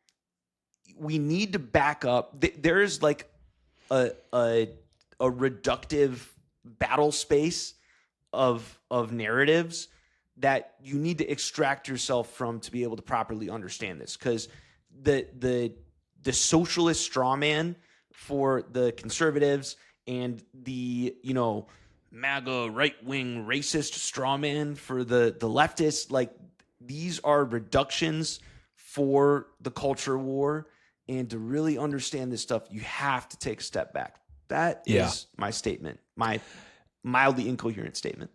we need to back up. There's like a reductive battle space of narratives that you need to extract yourself from to be able to properly understand this, because the socialist straw man for the conservatives and the MAGA right-wing racist straw man for the leftists, like, these are reductions for the culture war. And to really understand this stuff, you have to take a step back. That is my statement, my mildly incoherent statement.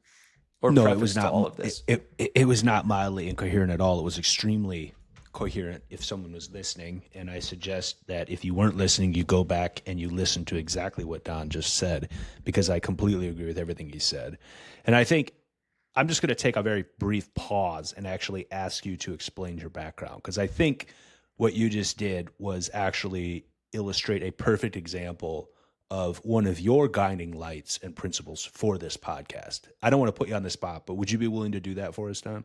Or no, it was not all of this. It was not mildly incoherent at all. It was extremely coherent if someone was listening. And I suggest that if you weren't listening, you go back and you listen to exactly what Don just said, because I completely agree with everything he said. And I think I'm just going to take a very brief pause and actually ask you to explain your background, because I think what you just did was actually illustrate a perfect example of one of your guiding lights and principles for this podcast. I don't want to put you on the spot, but would you be willing to do that for us, Don?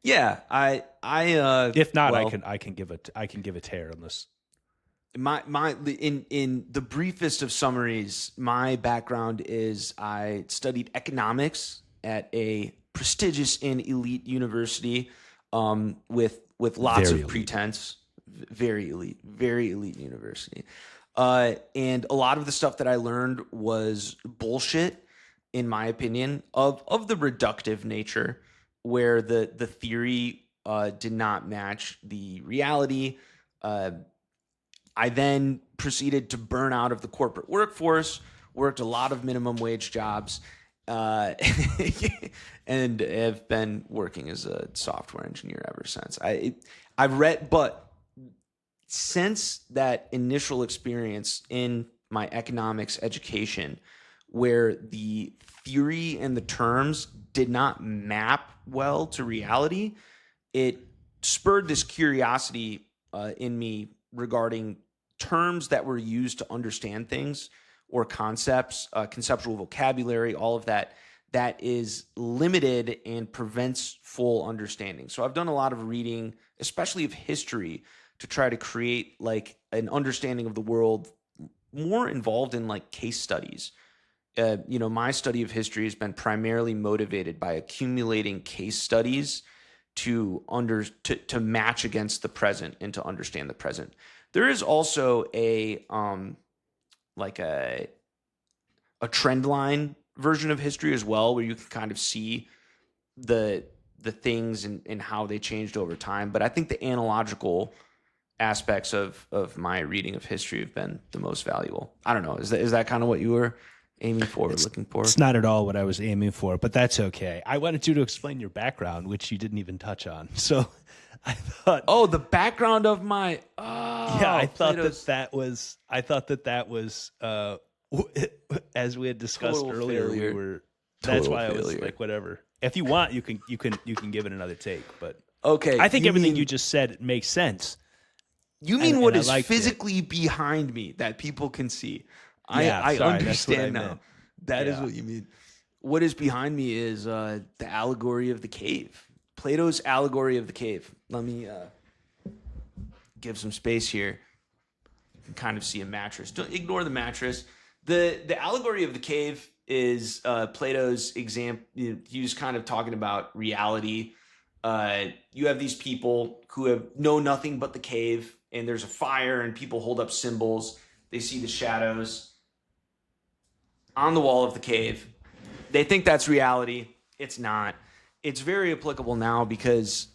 Yeah, if not, well, I can give a tear on this. In the briefest of summaries, my background is I studied economics at a prestigious and elite university, with lots of pretense. Very elite university. And a lot of the stuff that I learned was bullshit, in my opinion, of the reductive nature, where the theory did not match the reality. I then proceeded to burn out of the corporate workforce, worked a lot of minimum wage jobs, and have been working as a software engineer ever since. I've read, but since that initial experience in my economics education, where the theory and the terms did not map well to reality, it spurred this curiosity in me regarding terms that were used to understand things, or concepts, conceptual vocabulary, all of that is limited and prevents full understanding. So I've done a lot of reading, especially of history, to try to create like an understanding of the world more involved in like case studies. My study of history has been primarily motivated by accumulating case studies to match against the present and to understand the present. There is also a trend line version of history as well, where you can kind of see the things and how they changed over time. But I think the analogical aspects of my reading of history have been the most valuable. I don't know. Is that kind of what you were aiming for, looking for? It's not at all what I was aiming for, but that's okay. I wanted you to explain your background, which you didn't even touch on. So I thought, the background of my, I thought that was as we had discussed total earlier, failure. That's Total why failure. I was like, whatever. If you want, you can give it another take, but okay. I think everything you just said makes sense. You mean what is physically behind me that people can see? I understand now. That is what you mean. What is behind me is the allegory of the cave. Plato's allegory of the cave. Let me give some space here. You can kind of see a mattress. Don't ignore the mattress. The allegory of the cave is Plato's example. He was kind of talking about reality. You have these people who know nothing but the cave, and there's a fire, and people hold up symbols. They see the shadows on the wall of the cave. They think that's reality. It's not. It's very applicable now because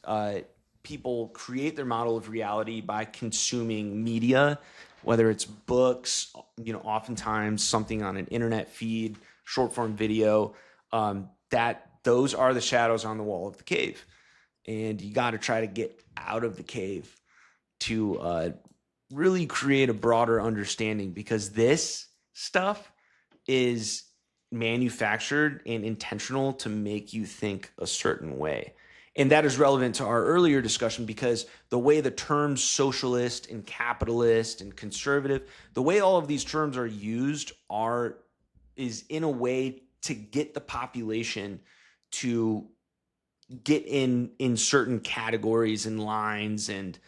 people create their model of reality by consuming media, whether it's books, oftentimes something on an internet feed, short form video. Those are the shadows on the wall of the cave, and you got to try to get out of the cave to really create a broader understanding, because this stuff is manufactured and intentional to make you think a certain way. And that is relevant to our earlier discussion, because the way the terms socialist and capitalist and conservative, the way all of these terms are used is in a way to get the population to get in certain categories and lines and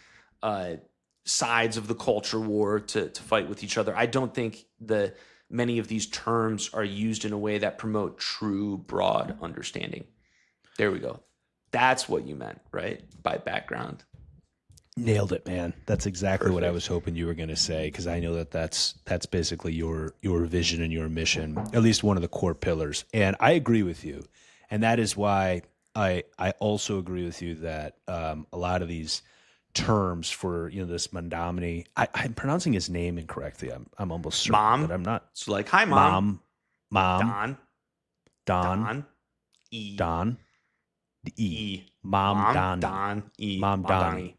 sides of the culture war to fight with each other. I don't think many of these terms are used in a way that promote true broad understanding. There we go. That's what you meant, right? By background. Nailed it, man. That's exactly Perfect. what I was hoping you were going to say, because I know that's basically your vision and your mission, at least one of the core pillars. And I agree with you, and that is why I also agree with you that a lot of these terms for this Mamdani, I'm pronouncing his name incorrectly. I'm almost certain, but I'm not. So like, hi, mom. Don, Don, E, Mamdani. Mamdani.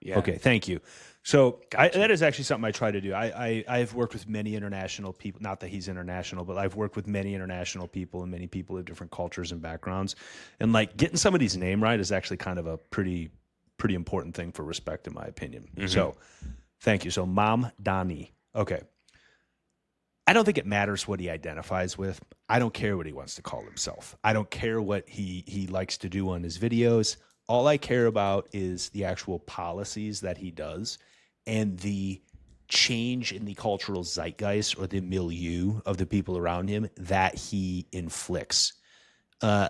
Yeah. Okay, thank you. So Gotcha. that is actually something I try to do. I've worked with many international people, not that he's international, but I've worked with many international people and many people of different cultures and backgrounds. And like getting somebody's name right is actually kind of a pretty important thing for respect, in my opinion. Mm-hmm. So thank you. So Mamdani. Okay. I don't think it matters what he identifies with. I don't care what he wants to call himself. I don't care what he likes to do on his videos. All I care about is the actual policies that he does and the change in the cultural zeitgeist or the milieu of the people around him that he inflicts. I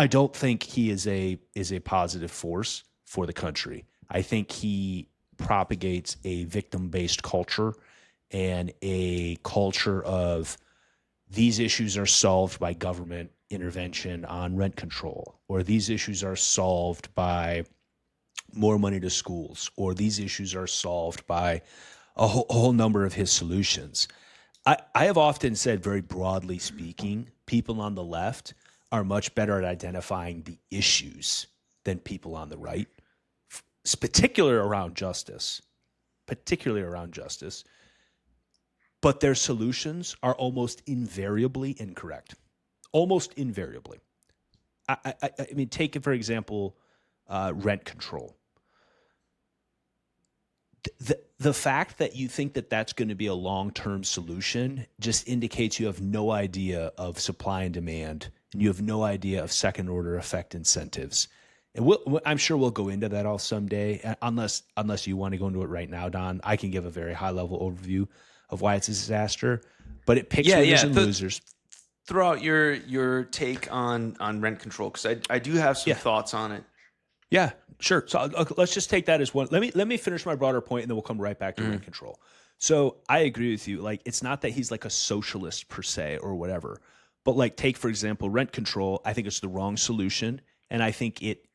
don't think he is a positive force for the country. I think he propagates a victim-based culture and a culture of these issues are solved by government intervention on rent control, or these issues are solved by more money to schools, or these issues are solved by a whole number of his solutions. I have often said, very broadly speaking, people on the left are much better at identifying the issues than people on the right, particularly around justice. But their solutions are almost invariably incorrect. Almost invariably. I mean, take it, for example, rent control. The fact that you think that that's going to be a long-term solution just indicates you have no idea of supply and demand, and you have no idea of second-order effect incentives. And I'm sure we'll go into that all someday, unless you want to go into it right now, Don. I can give a very high-level overview of why it's a disaster, but it picks winners and losers. Throw out your take on rent control, because I do have some thoughts on it. Yeah, sure. So let's just take that as one. Let me finish my broader point, and then we'll come right back to rent control. So I agree with you. Like, it's not that he's like a socialist per se or whatever, but like, take for example rent control. I think it's the wrong solution, and I think it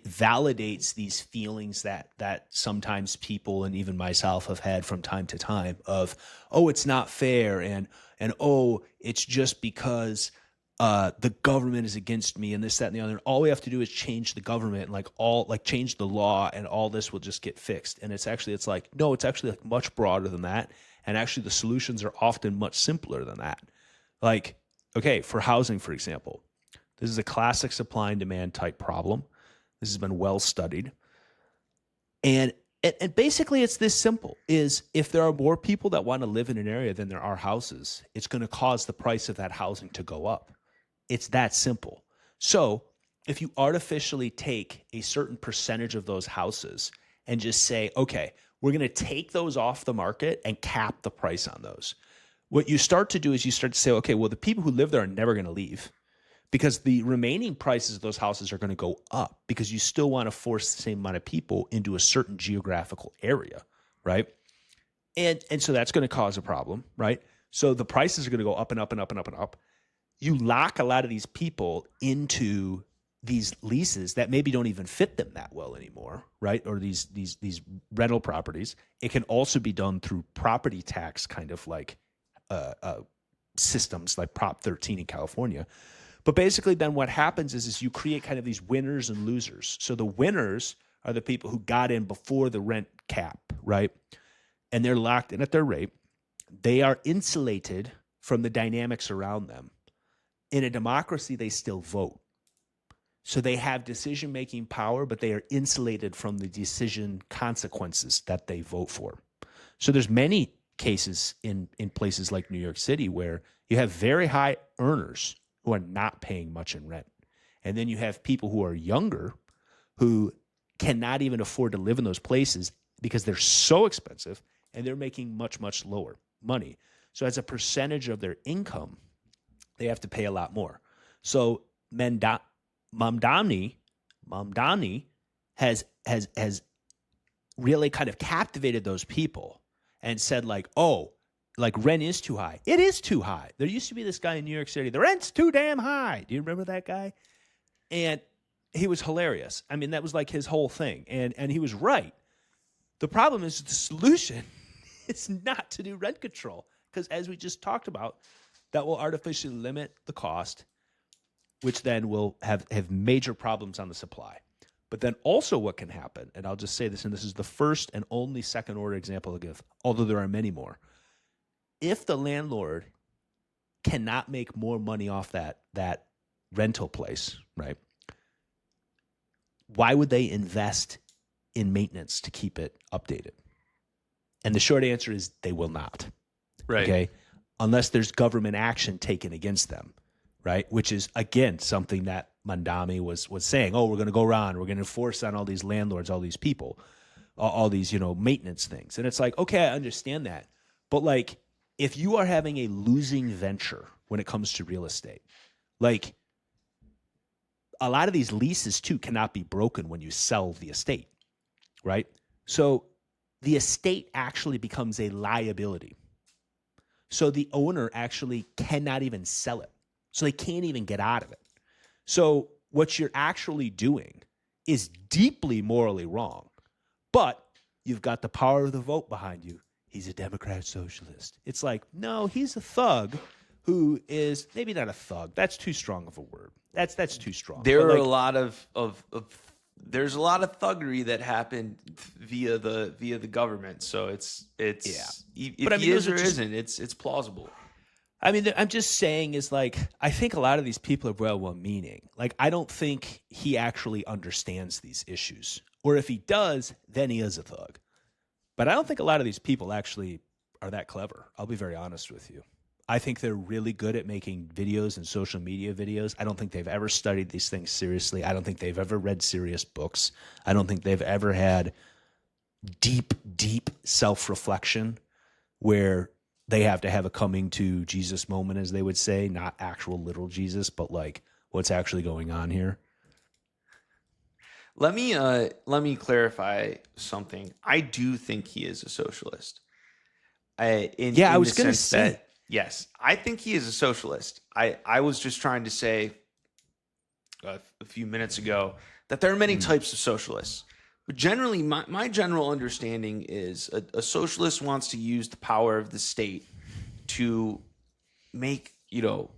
validates these feelings that sometimes people and even myself have had from time to time of, oh, it's not fair, and oh, it's just because the government is against me and this, that, and the other. And all we have to do is change the government and change the law, and all this will just get fixed. And it's actually like much broader than that. And actually the solutions are often much simpler than that. Like, okay, for housing, for example, this is a classic supply and demand type problem. This has been well studied. And basically it's this simple, is if there are more people that want to live in an area than there are houses, it's going to cause the price of that housing to go up. It's that simple. So if you artificially take a certain percentage of those houses and just say, okay, we're going to take those off the market and cap the price on those, what you start to do is you start to say, okay, well, the people who live there are never going to leave, because the remaining prices of those houses are going to go up, because you still want to force the same amount of people into a certain geographical area, right? And so that's going to cause a problem, right? So the prices are going to go up and up and up and up and up. You lock a lot of these people into these leases that maybe don't even fit them that well anymore, right? Or these rental properties. It can also be done through property tax kind of like systems like Prop 13 in California. But basically then what happens is you create kind of these winners and losers. So the winners are the people who got in before the rent cap, right? And they're locked in at their rate. They are insulated from the dynamics around them. In a democracy, they still vote. So they have decision-making power, but they are insulated from the decision consequences that they vote for. So there's many cases in places like New York City where you have very high earners who are not paying much in rent. And then you have people who are younger who cannot even afford to live in those places because they're so expensive, and they're making much, much lower money. So as a percentage of their income, they have to pay a lot more. So Mamdani Mamdani has really kind of captivated those people and said like, oh, like rent is too high. It is too high. There used to be this guy in New York City. The rent's too damn high. Do you remember that guy? And he was hilarious. I mean, that was like his whole thing. And he was right. The problem is the solution is not to do rent control. Because as we just talked about, that will artificially limit the cost, which then will have major problems on the supply. But then also what can happen, and I'll just say this, and this is the first and only second order example I'll give, although there are many more. If the landlord cannot make more money off that rental place, right? Why would they invest in maintenance to keep it updated? And the short answer is they will not. Right. Okay. Unless there's government action taken against them, right? Which is, again, something that Mamdani was saying. Oh, we're going to go around. We're going to enforce on all these landlords, all these people, all these, maintenance things. And it's like, okay, I understand that. But like, if you are having a losing venture when it comes to real estate, like a lot of these leases too cannot be broken when you sell the estate, right? So the estate actually becomes a liability. So the owner actually cannot even sell it. So they can't even get out of it. So what you're actually doing is deeply morally wrong, but you've got the power of the vote behind you. He's a Democrat socialist. It's like, no, he's a thug who is maybe not a thug. That's too strong of a word. That's too strong. There are a lot of there's a lot of thuggery that happened via the government. So it's if but I mean, he is or isn't, it's plausible. I mean, I'm just saying is like, I think a lot of these people are well-meaning. Like, I don't think he actually understands these issues. Or if he does, then he is a thug. But I don't think a lot of these people actually are that clever. I'll be very honest with you. I think they're really good at making videos and social media videos. I don't think they've ever studied these things seriously. I don't think they've ever read serious books. I don't think they've ever had deep, deep self-reflection where they have to have a coming to Jesus moment, as they would say, not actual literal Jesus, but like what's actually going on here. Let me clarify something. I do think he is a socialist. I was going to say, yes, I think he is a socialist. I was just trying to say a few minutes ago that there are many types of socialists. But generally, my general understanding is a socialist wants to use the power of the state to make, to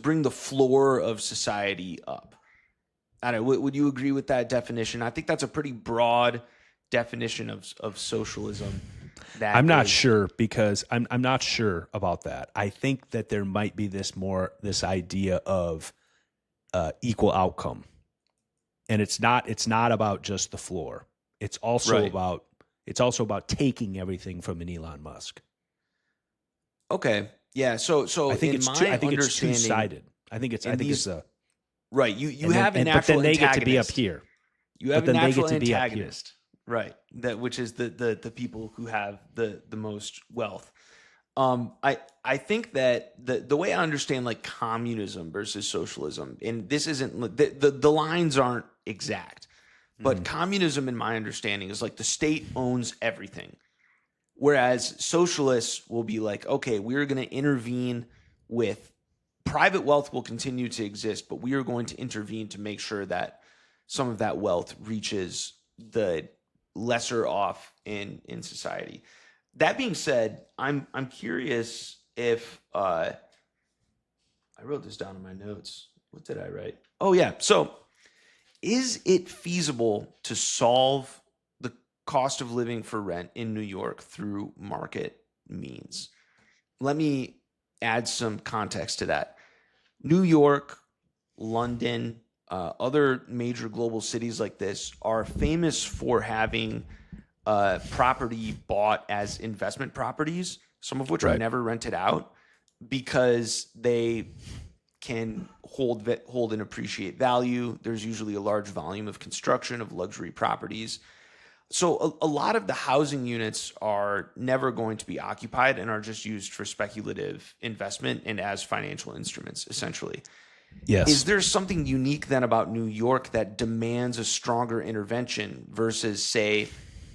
bring the floor of society up. I don't know, would you agree with that definition? I think that's a pretty broad definition of socialism. I'm not sure, because I'm not sure about that. I think that there might be this idea of equal outcome. And it's not about just the floor. It's also about taking everything from an Elon Musk. Okay. Yeah. So I think it's two-sided. I think it's right. You have a natural antagonist. But then they get to be up here. You have a natural antagonist. Right. Which is the people who have the most wealth. I think that the way I understand like communism versus socialism, and this isn't the lines aren't exact, but communism in my understanding is like the state owns everything. Whereas socialists will be like, okay, we're going to intervene with private wealth will continue to exist, but we are going to intervene to make sure that some of that wealth reaches the lesser off in society. That being said, I'm curious if I wrote this down in my notes. What did I write? Oh yeah. So is it feasible to solve the cost of living for rent in New York through market means? Let me add some context to that. New York, London, other major global cities like this are famous for having property bought as investment properties, some of which are never rented out because they can hold and appreciate value. There's usually a large volume of construction of luxury properties. So a lot of the housing units are never going to be occupied and are just used for speculative investment and as financial instruments, essentially. Yes. Is there something unique then about New York that demands a stronger intervention versus, say,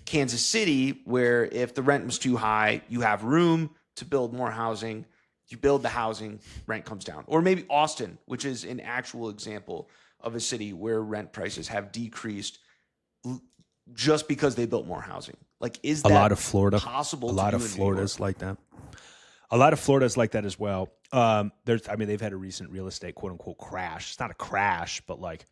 Kansas City, where if the rent was too high, you have room to build more housing, you build the housing, rent comes down? Or maybe Austin, which is an actual example of a city where rent prices have decreased just because they built more housing. Like, is that a lot of Florida, possible a to lot do of in New Florida's York? like that. A lot of Florida's like that as well. They've had a recent real estate quote unquote crash. It's not a crash, but like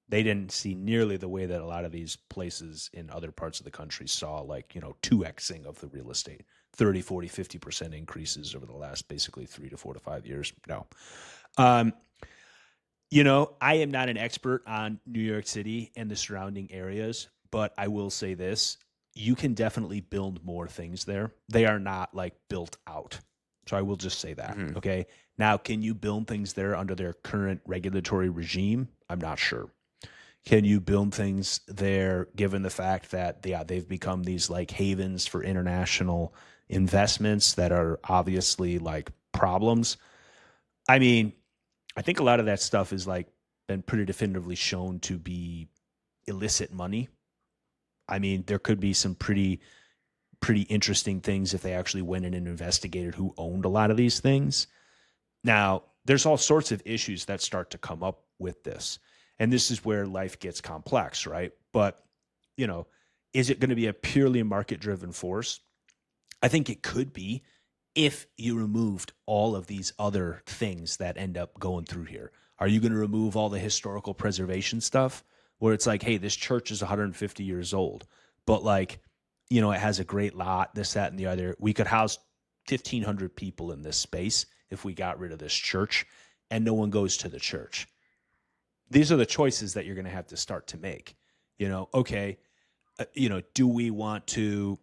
they didn't see nearly the way that a lot of these places in other parts of the country saw, like, 2xing of the real estate, 30, 40, 50% increases over the last basically 3 to 4 to 5 years. No. I am not an expert on New York City and the surrounding areas, but I will say this. You can definitely build more things there. They are not like built out. So I will just say that. Mm-hmm. Okay. Now, can you build things there under their current regulatory regime? I'm not sure. Can you build things there given the fact that they've become these like havens for international investments that are obviously like problems? I mean, I think a lot of that stuff is like been pretty definitively shown to be illicit money. I mean, there could be some pretty interesting things if they actually went in and investigated who owned a lot of these things. Now, there's all sorts of issues that start to come up with this. And this is where life gets complex, right? But, is it going to be a purely market-driven force? I think it could be if you removed all of these other things that end up going through here. Are you going to remove all the historical preservation stuff where it's like, hey, this church is 150 years old, but like, it has a great lot, this, that, and the other. We could house 1,500 people in this space if we got rid of this church, and no one goes to the church. These are the choices that you're going to have to start to make. Okay, do we want to,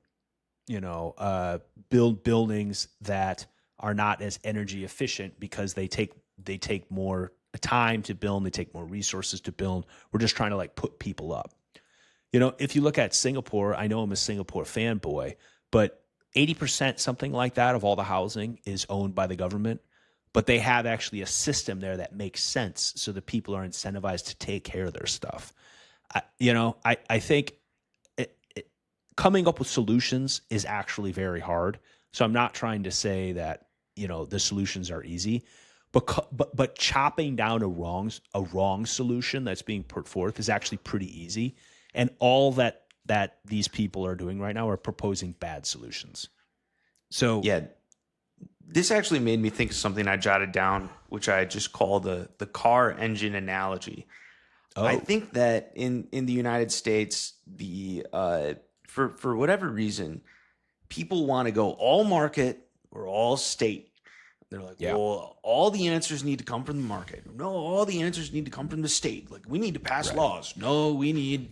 build buildings that are not as energy efficient because they take more time to build, they take more resources to build. We're just trying to like put people up. If you look at Singapore, I know I'm a Singapore fanboy, but 80%, something like that, of all the housing is owned by the government. But they have actually a system there that makes sense, so the people are incentivized to take care of their stuff. I think coming up with solutions is actually very hard. So I'm not trying to say that the solutions are easy, but chopping down a wrong solution that's being put forth is actually pretty easy. And all that these people are doing right now are proposing bad solutions. So yeah, this actually made me think of something I jotted down, which I just call the car engine analogy. I think that in the United States, the for whatever reason, people want to go all market or all state. They're like, well, all the answers need to come from the market. No, all the answers need to come from the state. Like, we need to pass laws. No, we need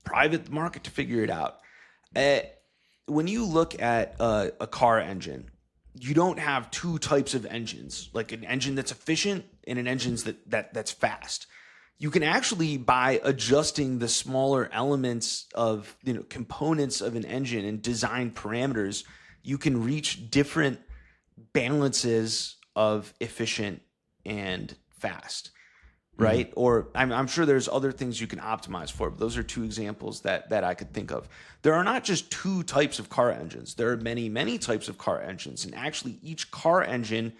private market to figure it out. When you look at a car engine, you don't have two types of engines, like an engine that's efficient and an engine that's fast. You can actually, by adjusting the smaller elements of components of an engine and design parameters, you can reach different balances of efficient and fast, right? Mm-hmm. Or I'm sure there's other things you can optimize for, but those are two examples that I could think of. There are not just two types of car engines. There are many, many types of car engines. And actually, each car engine,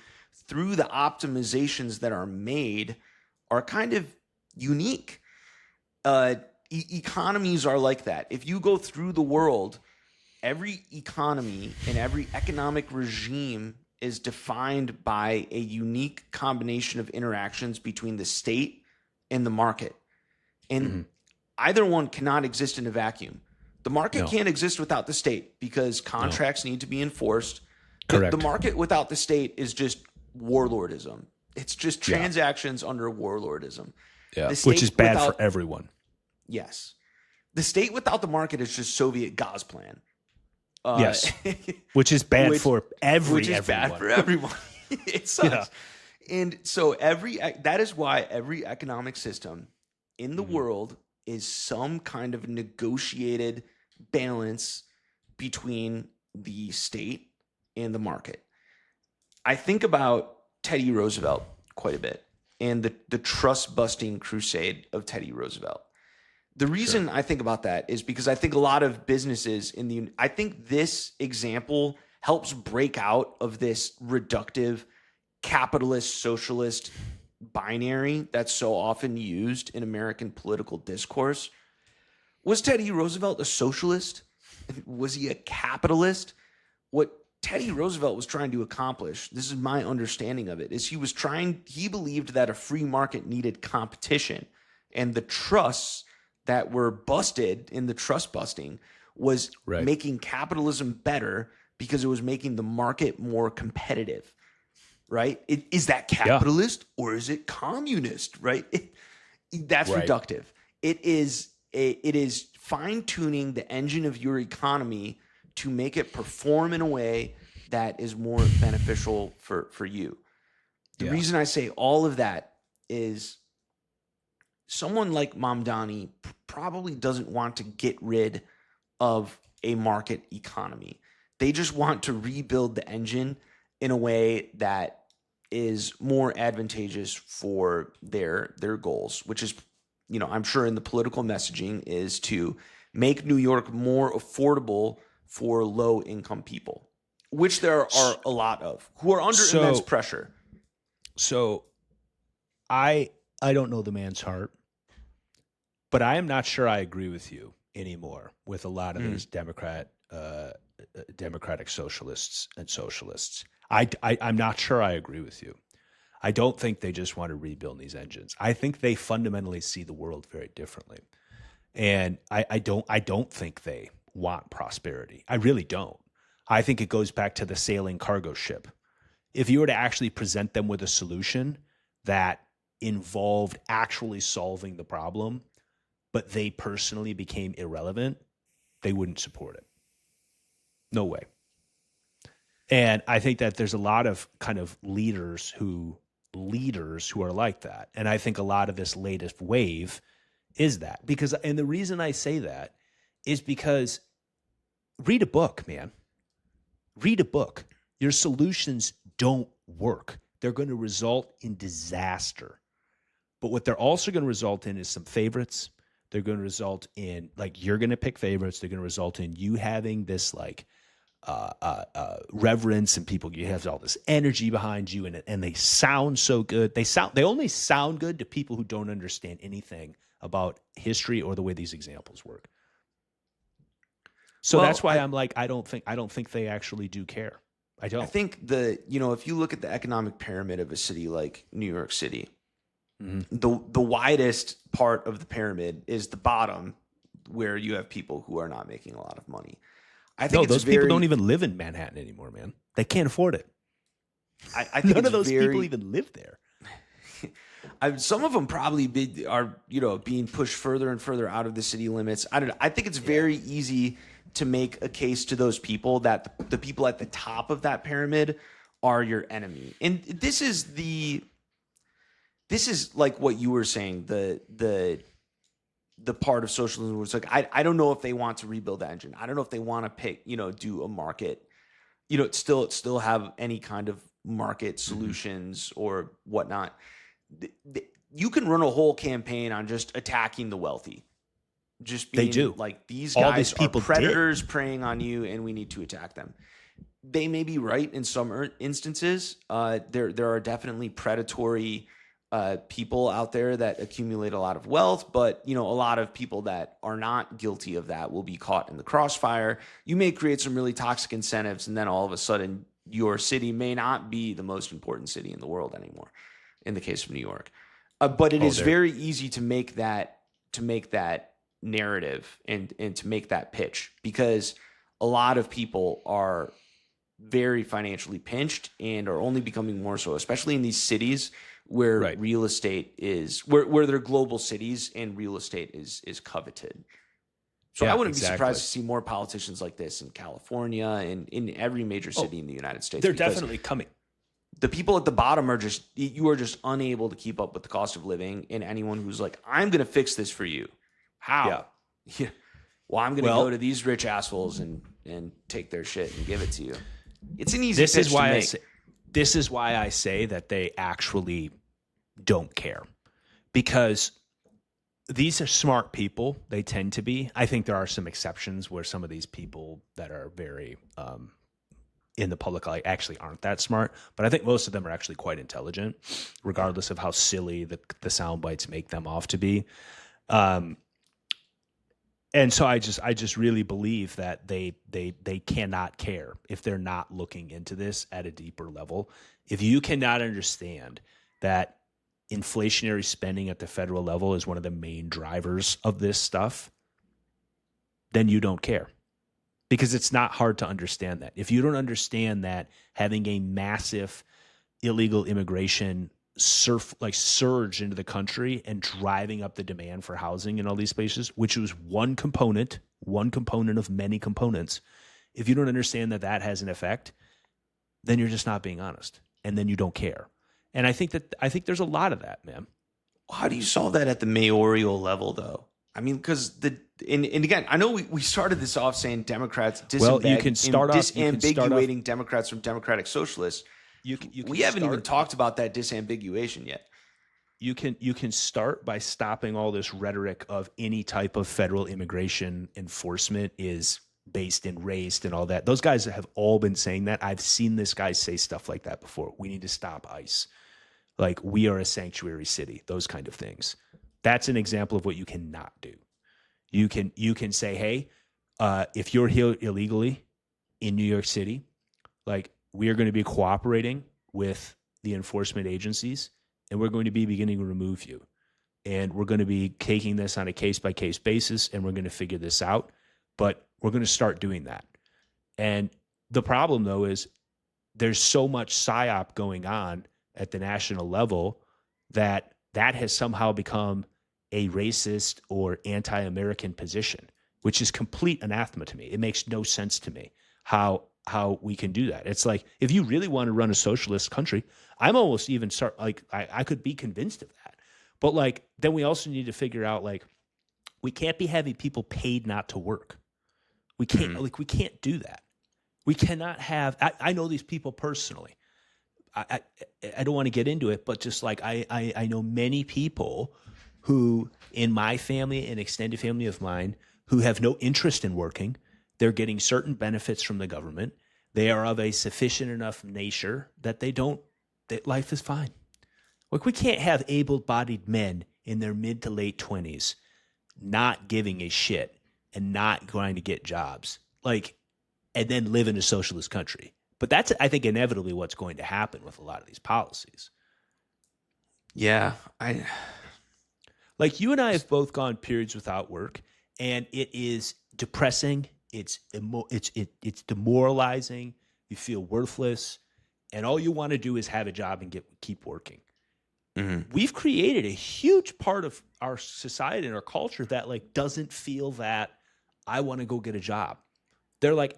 through the optimizations that are made, are kind of unique. Economies are like that. If you go through the world, every economy and every economic regime is defined by a unique combination of interactions between the state and the market. And either one cannot exist in a vacuum. The market can't exist without the state because contracts need to be enforced. Correct. The market without the state is just warlordism. It's just transactions under warlordism. Yeah, which is bad for everyone. Yes. The state without the market is just Soviet Gazplan. Yes, which is bad for everyone. Bad for everyone. It sucks. Yeah. And so that is why every economic system in the world is some kind of negotiated balance between the state and the market. I think about Teddy Roosevelt quite a bit. and the trust-busting crusade of Teddy Roosevelt. The reason I think about that is because I think a lot of businesses I think this example helps break out of this reductive capitalist socialist binary that's so often used in American political discourse. Was Teddy Roosevelt a socialist? Was he a capitalist? What Teddy Roosevelt was trying to accomplish, this is my understanding of it, is he believed that a free market needed competition, and the trusts that were busted in the trust busting was making capitalism better because it was making the market more competitive, right? Is that capitalist or is it communist, right? That's reductive. It is fine-tuning the engine of your economy to make it perform in a way that is more beneficial for you. The reason I say all of that is someone like Mamdani probably doesn't want to get rid of a market economy. They just want to rebuild the engine in a way that is more advantageous for their goals, which is, I'm sure in the political messaging is to make New York more affordable for low-income people, which there are a lot of who are under immense pressure. So I don't know the man's heart, but I am not sure I agree with you anymore with a lot of these democratic socialists and socialists. I'm not sure I agree with you. I don't think they just want to rebuild these engines. I think they fundamentally see the world very differently. And I don't think they want prosperity. I really don't. I think it goes back to the sailing cargo ship. If you were to actually present them with a solution that involved actually solving the problem, but they personally became irrelevant, they wouldn't support it. No way. And I think that there's a lot of kind of leaders who are like that. And I think a lot of this latest wave is that. And the reason I say that is because read a book, man. Read a book. Your solutions don't work. They're going to result in disaster. But what they're also going to result in is some favorites. They're going to result in, you're going to pick favorites. They're going to result in you having this, reverence, and you have all this energy behind you, and they sound so good. They only sound good to people who don't understand anything about history or the way these examples work. So that's why I don't think they actually do care. I don't. I think if you look at the economic pyramid of a city like New York City, the widest part of the pyramid is the bottom, where you have people who are not making a lot of money. I think those people don't even live in Manhattan anymore, man. They can't afford it. I think none of those people even live there. Some of them probably are being pushed further and further out of the city limits. I don't know. I think it's very easy to make a case to those people that the people at the top of that pyramid are your enemy. And this is like what you were saying, the part of socialism was like, I don't know if they want to rebuild the engine. I don't know if they want to pick, do a market, still have any kind of market solutions or whatnot. You can run a whole campaign on just attacking the wealthy. Just being, they do. Like, these guys are predators preying on you, and we need to attack them. They may be right in some instances. There are definitely predatory people out there that accumulate a lot of wealth, but a lot of people that are not guilty of that will be caught in the crossfire. You may create some really toxic incentives, and then all of a sudden your city may not be the most important city in the world anymore, in the case of New York. But it is very easy to make that narrative and to make that pitch, because a lot of people are very financially pinched and are only becoming more so, especially in these cities where real estate is where they're global cities and real estate is coveted. So I wouldn't be surprised to see more politicians like this in California and in every major city in the United States. They're definitely coming. The people at the bottom are just unable to keep up with the cost of living, and anyone who's like, I'm going to fix this for you. How? Yeah. Well, I'm going to go to these rich assholes and take their shit and give it to you. It's an easy pitch to make. This is why I say that they actually don't care, because these are smart people. They tend to be. I think there are some exceptions where some of these people that are very in the public eye actually aren't that smart, but I think most of them are actually quite intelligent, regardless of how silly the sound bites make them off to be. And so I just really believe that they cannot care if they're not looking into this at a deeper level. If you cannot understand that inflationary spending at the federal level is one of the main drivers of this stuff, then you don't care. Because it's not hard to understand that. If you don't understand that having a massive illegal immigration surge into the country and driving up the demand for housing in all these places, which was one component of many components. If you don't understand that that has an effect, then you're just not being honest, and then you don't care. And I think there's a lot of that, man. How do you solve that at the mayoral level, though? I mean, because and again, I know we started this off saying Democrats disambiguating Democrats from Democratic Socialists. We haven't even talked about that disambiguation yet. You can start by stopping all this rhetoric of any type of federal immigration enforcement is based in race and all that. Those guys have all been saying that. I've seen this guy say stuff like that before. We need to stop ICE. Like, we are a sanctuary city, those kind of things. That's an example of what you cannot do. You can say, hey, if you're here illegally in New York City, like, we are going to be cooperating with the enforcement agencies, and we're going to be beginning to remove you. And we're going to be taking this on a case-by-case basis, and we're going to figure this out. But we're going to start doing that. And the problem, though, is there's so much psyop going on at the national level that has somehow become a racist or anti-American position, which is complete anathema to me. It makes no sense to me how we can do that. It's like, if you really want to run a socialist country, I'm almost even I could be convinced of that. But like, then we also need to figure out, like, we can't be having people paid not to work. We can't we can't do that. We cannot have. I know these people personally. I don't want to get into it, but just like I know many people who in my family and extended family of mine who have no interest in working. They're getting certain benefits from the government. They are of a sufficient enough nature that that life is fine. Like, we can't have able-bodied men in their mid to late 20s not giving a shit and not going to get jobs, like, and then live in a socialist country. But that's, I think, inevitably what's going to happen with a lot of these policies. Yeah, like, you and I have both gone periods without work, and it is depressing. It's demoralizing. You feel worthless, and all you want to do is have a job and keep working. Mm-hmm. We've created a huge part of our society and our culture that, like, doesn't feel that I want to go get a job. They're like,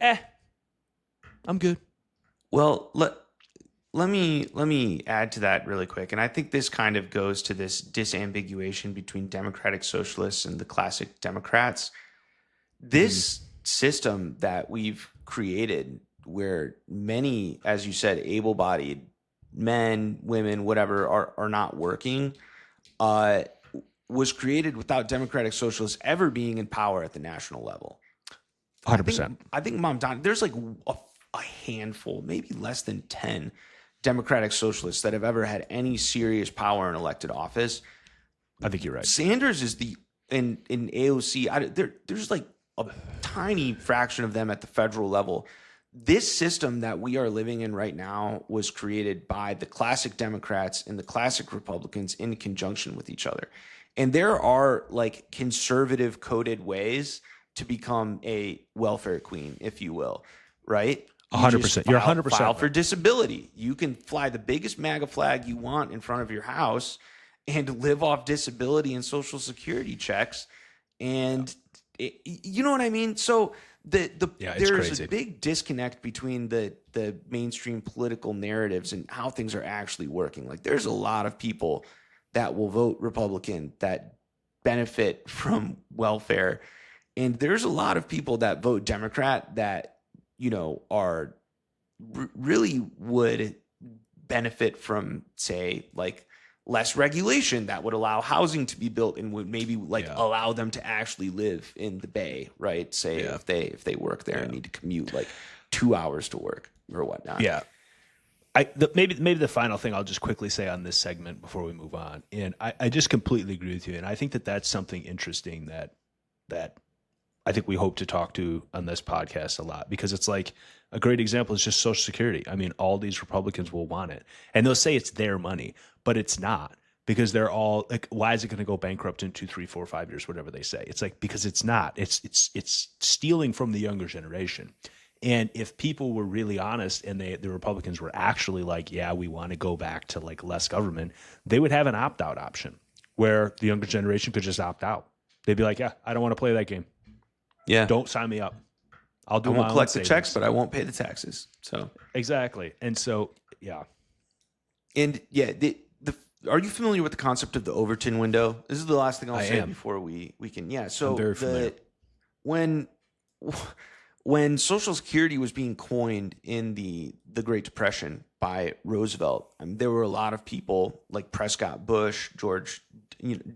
I'm good. Well, let me add to that really quick, and I think this kind of goes to this disambiguation between Democratic Socialists and the classic Democrats. This system that we've created, where many, as you said, able-bodied men, women, whatever, are not working, was created without Democratic Socialists ever being in power at the national level. 100%. I think Mamdani, there's like a handful, maybe less than 10 Democratic Socialists that have ever had any serious power in elected office. I think you're right. Sanders is in AOC. There's like a tiny fraction of them at the federal level. This system that we are living in right now was created by the classic Democrats and the classic Republicans in conjunction with each other. And there are, like, conservative coded ways to become a welfare queen, if you will, right? 100%. You're 100% file for disability. You can fly the biggest MAGA flag you want in front of your house and live off disability and Social Security checks. And you know what I mean? So there's crazy. a big disconnect between the mainstream political narratives and how things are actually working. Like, there's a lot of people that will vote Republican that benefit from welfare, and there's a lot of people that vote Democrat that, you know, are really would benefit from, say, like less regulation that would allow housing to be built and would maybe allow them to actually live in the Bay, right? Say if they work there and need to commute like 2 hours to work or whatnot. Yeah. Maybe the final thing I'll just quickly say on this segment before we move on, and I just completely agree with you, and I think that that's something interesting that I think we hope to talk to on this podcast a lot, because it's like a great example is just Social Security. I mean, all these Republicans will want it, and they'll say it's their money, but it's not, because they're all like, why is it going to go bankrupt in 2, 3, 4, 5 years, whatever they say? It's like, because it's not. It's stealing from the younger generation. And if people were really honest and the Republicans were actually like, yeah, we want to go back to like less government, they would have an opt-out option where the younger generation could just opt out. They'd be like, yeah, I don't want to play that game. Yeah. Don't sign me up. I won't collect the checks, but I won't pay the taxes. So exactly. And so, yeah. And yeah, are you familiar with the concept of the Overton window? This is the last thing I'll say before we can. Yeah. So I'm very familiar. When Social Security was being coined in the Great Depression by Roosevelt, there were a lot of people like Prescott Bush, George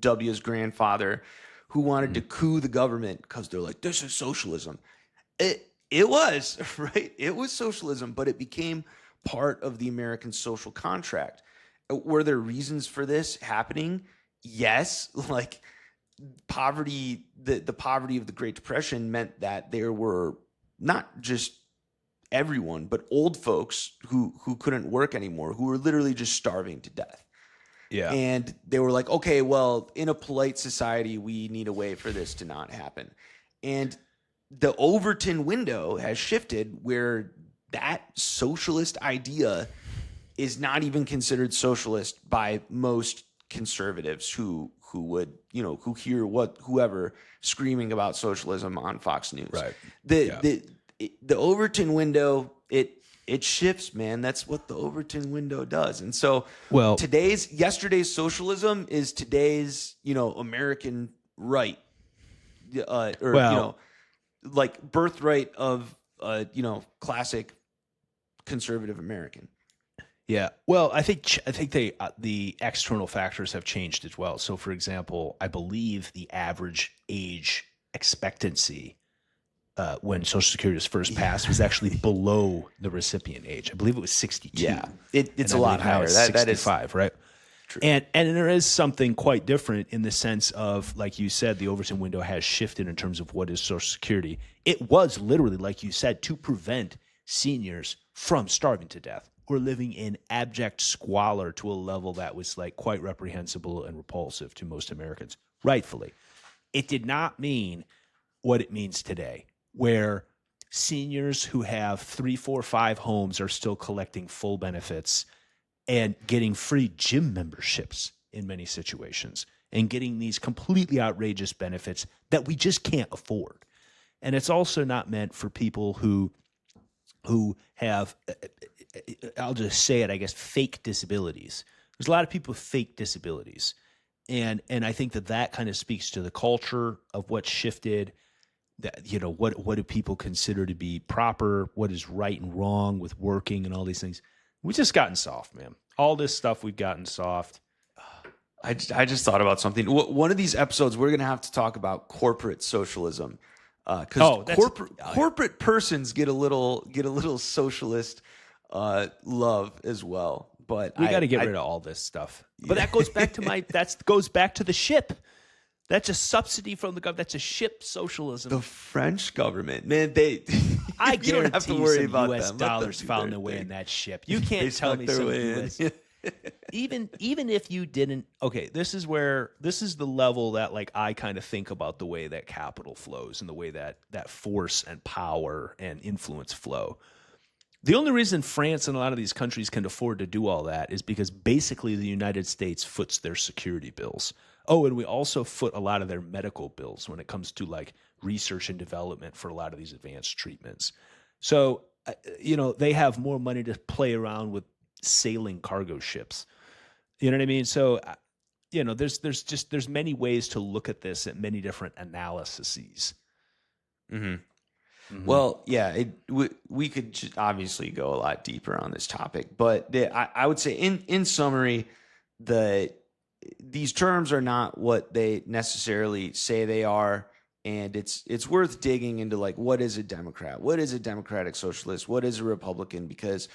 W.'s grandfather, who wanted to coup the government because they're like, this is socialism. It was, right? It was socialism, but it became part of the American social contract. Were there reasons for this happening? Yes. Like poverty, the poverty of the Great Depression meant that there were not just everyone, but old folks who couldn't work anymore, who were literally just starving to death. Yeah. And they were like, okay, well, in a polite society, we need a way for this to not happen. And the Overton window has shifted where that socialist idea is not even considered socialist by most conservatives who would, who hear whoever screaming about socialism on Fox News. Right. The Overton window, it shifts, man. That's what the Overton window does. And so yesterday's socialism is today's, American right. Like birthright of classic conservative American. Yeah. Well, I think the external factors have changed as well. So, for example, I believe the average age expectancy when Social Security was first passed was actually below the recipient age. I believe it was 62. Yeah, it's a lot higher. That is 65, right? True. And there is something quite different in the sense of, like you said, the Overton window has shifted in terms of what is Social Security. It was literally, like you said, to prevent seniors from starving to death or living in abject squalor to a level that was like quite reprehensible and repulsive to most Americans, rightfully. It did not mean what it means today, where seniors who have 3, 4, 5 homes are still collecting full benefits and getting free gym memberships in many situations and getting these completely outrageous benefits that we just can't afford. And it's also not meant for people who have, I'll just say it, I guess, fake disabilities. There's a lot of people with fake disabilities. And I think that kind of speaks to the culture of what's shifted. That, what do people consider to be proper? What is right and wrong with working and all these things? We've just gotten soft, man. All this stuff, we've gotten soft. I just thought about something. One of these episodes, we're going to have to talk about corporate socialism, because corporate persons get a little socialist love as well. But we got to get rid of all this stuff. But that goes back to the ship. That's a subsidy from the government. That's a ship socialism. The French government, man, I you don't have to worry about U.S. them. dollars found their way in that ship. You can't tell me some U.S. even if you didn't. Okay, this is the level that like I kind of think about the way that capital flows and the way that force and power and influence flow. The only reason France and a lot of these countries can afford to do all that is because basically the United States foots their security bills. Oh, and we also foot a lot of their medical bills when it comes to like research and development for a lot of these advanced treatments. So, they have more money to play around with sailing cargo ships. You know what I mean? So, there's many ways to look at this at many different analyses. Mm-hmm. Mm-hmm. Well, yeah, we could just obviously go a lot deeper on this topic, but I would say in summary, these terms are not what they necessarily say they are, and it's worth digging into, like, what is a Democrat, what is a democratic socialist, what is a Republican, because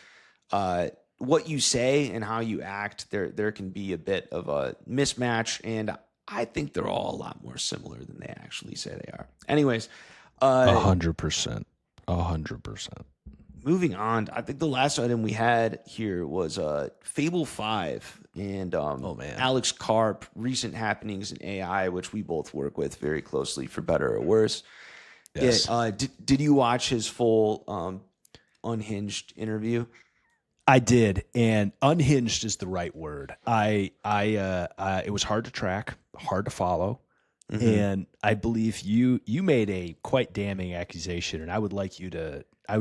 what you say and how you act, there can be a bit of a mismatch, and I think they're all a lot more similar than they actually say they are. Anyways, 100%. 100%. Moving on, I think the last item we had here was Fable 5 and Alex Karp, recent happenings in AI, which we both work with very closely, for better or worse. Yes. Did you watch his full unhinged interview? I did, and unhinged is the right word. It was hard to track, hard to follow. Mm-hmm. And I believe you made a quite damning accusation, and I would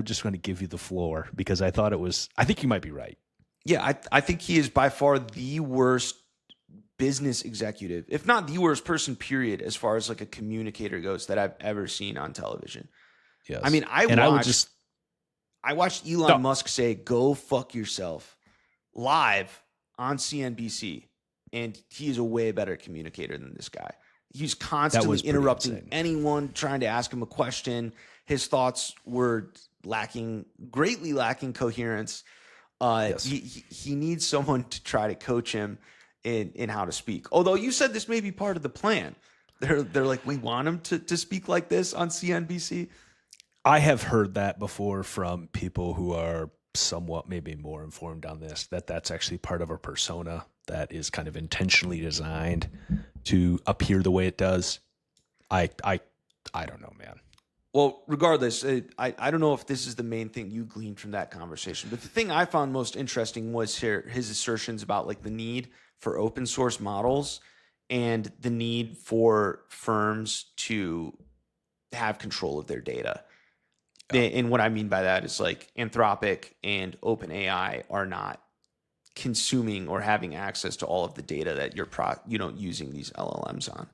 just want to give you the floor, because I think you might be right. Yeah, I think he is by far the worst business executive, if not the worst person, period, as far as like a communicator goes, that I've ever seen on television. Yes. I mean, I watched Elon Musk say, "Go fuck yourself," live on CNBC, and he is a way better communicator than this guy. He's constantly interrupting anyone trying to ask him a question. His thoughts were greatly lacking coherence. Yes. He needs someone to try to coach him in how to speak. Although you said this may be part of the plan. They're like, we want him to speak like this on CNBC. I have heard that before from people who are somewhat maybe more informed on this, that's actually part of a persona that is kind of intentionally designed to appear the way it does. I don't know, man. Well, regardless, I don't know if this is the main thing you gleaned from that conversation, but the thing I found most interesting was his assertions about like the need for open source models and the need for firms to have control of their data. And what I mean by that is, like, Anthropic and OpenAI are not consuming or having access to all of the data that you're using these LLMs on.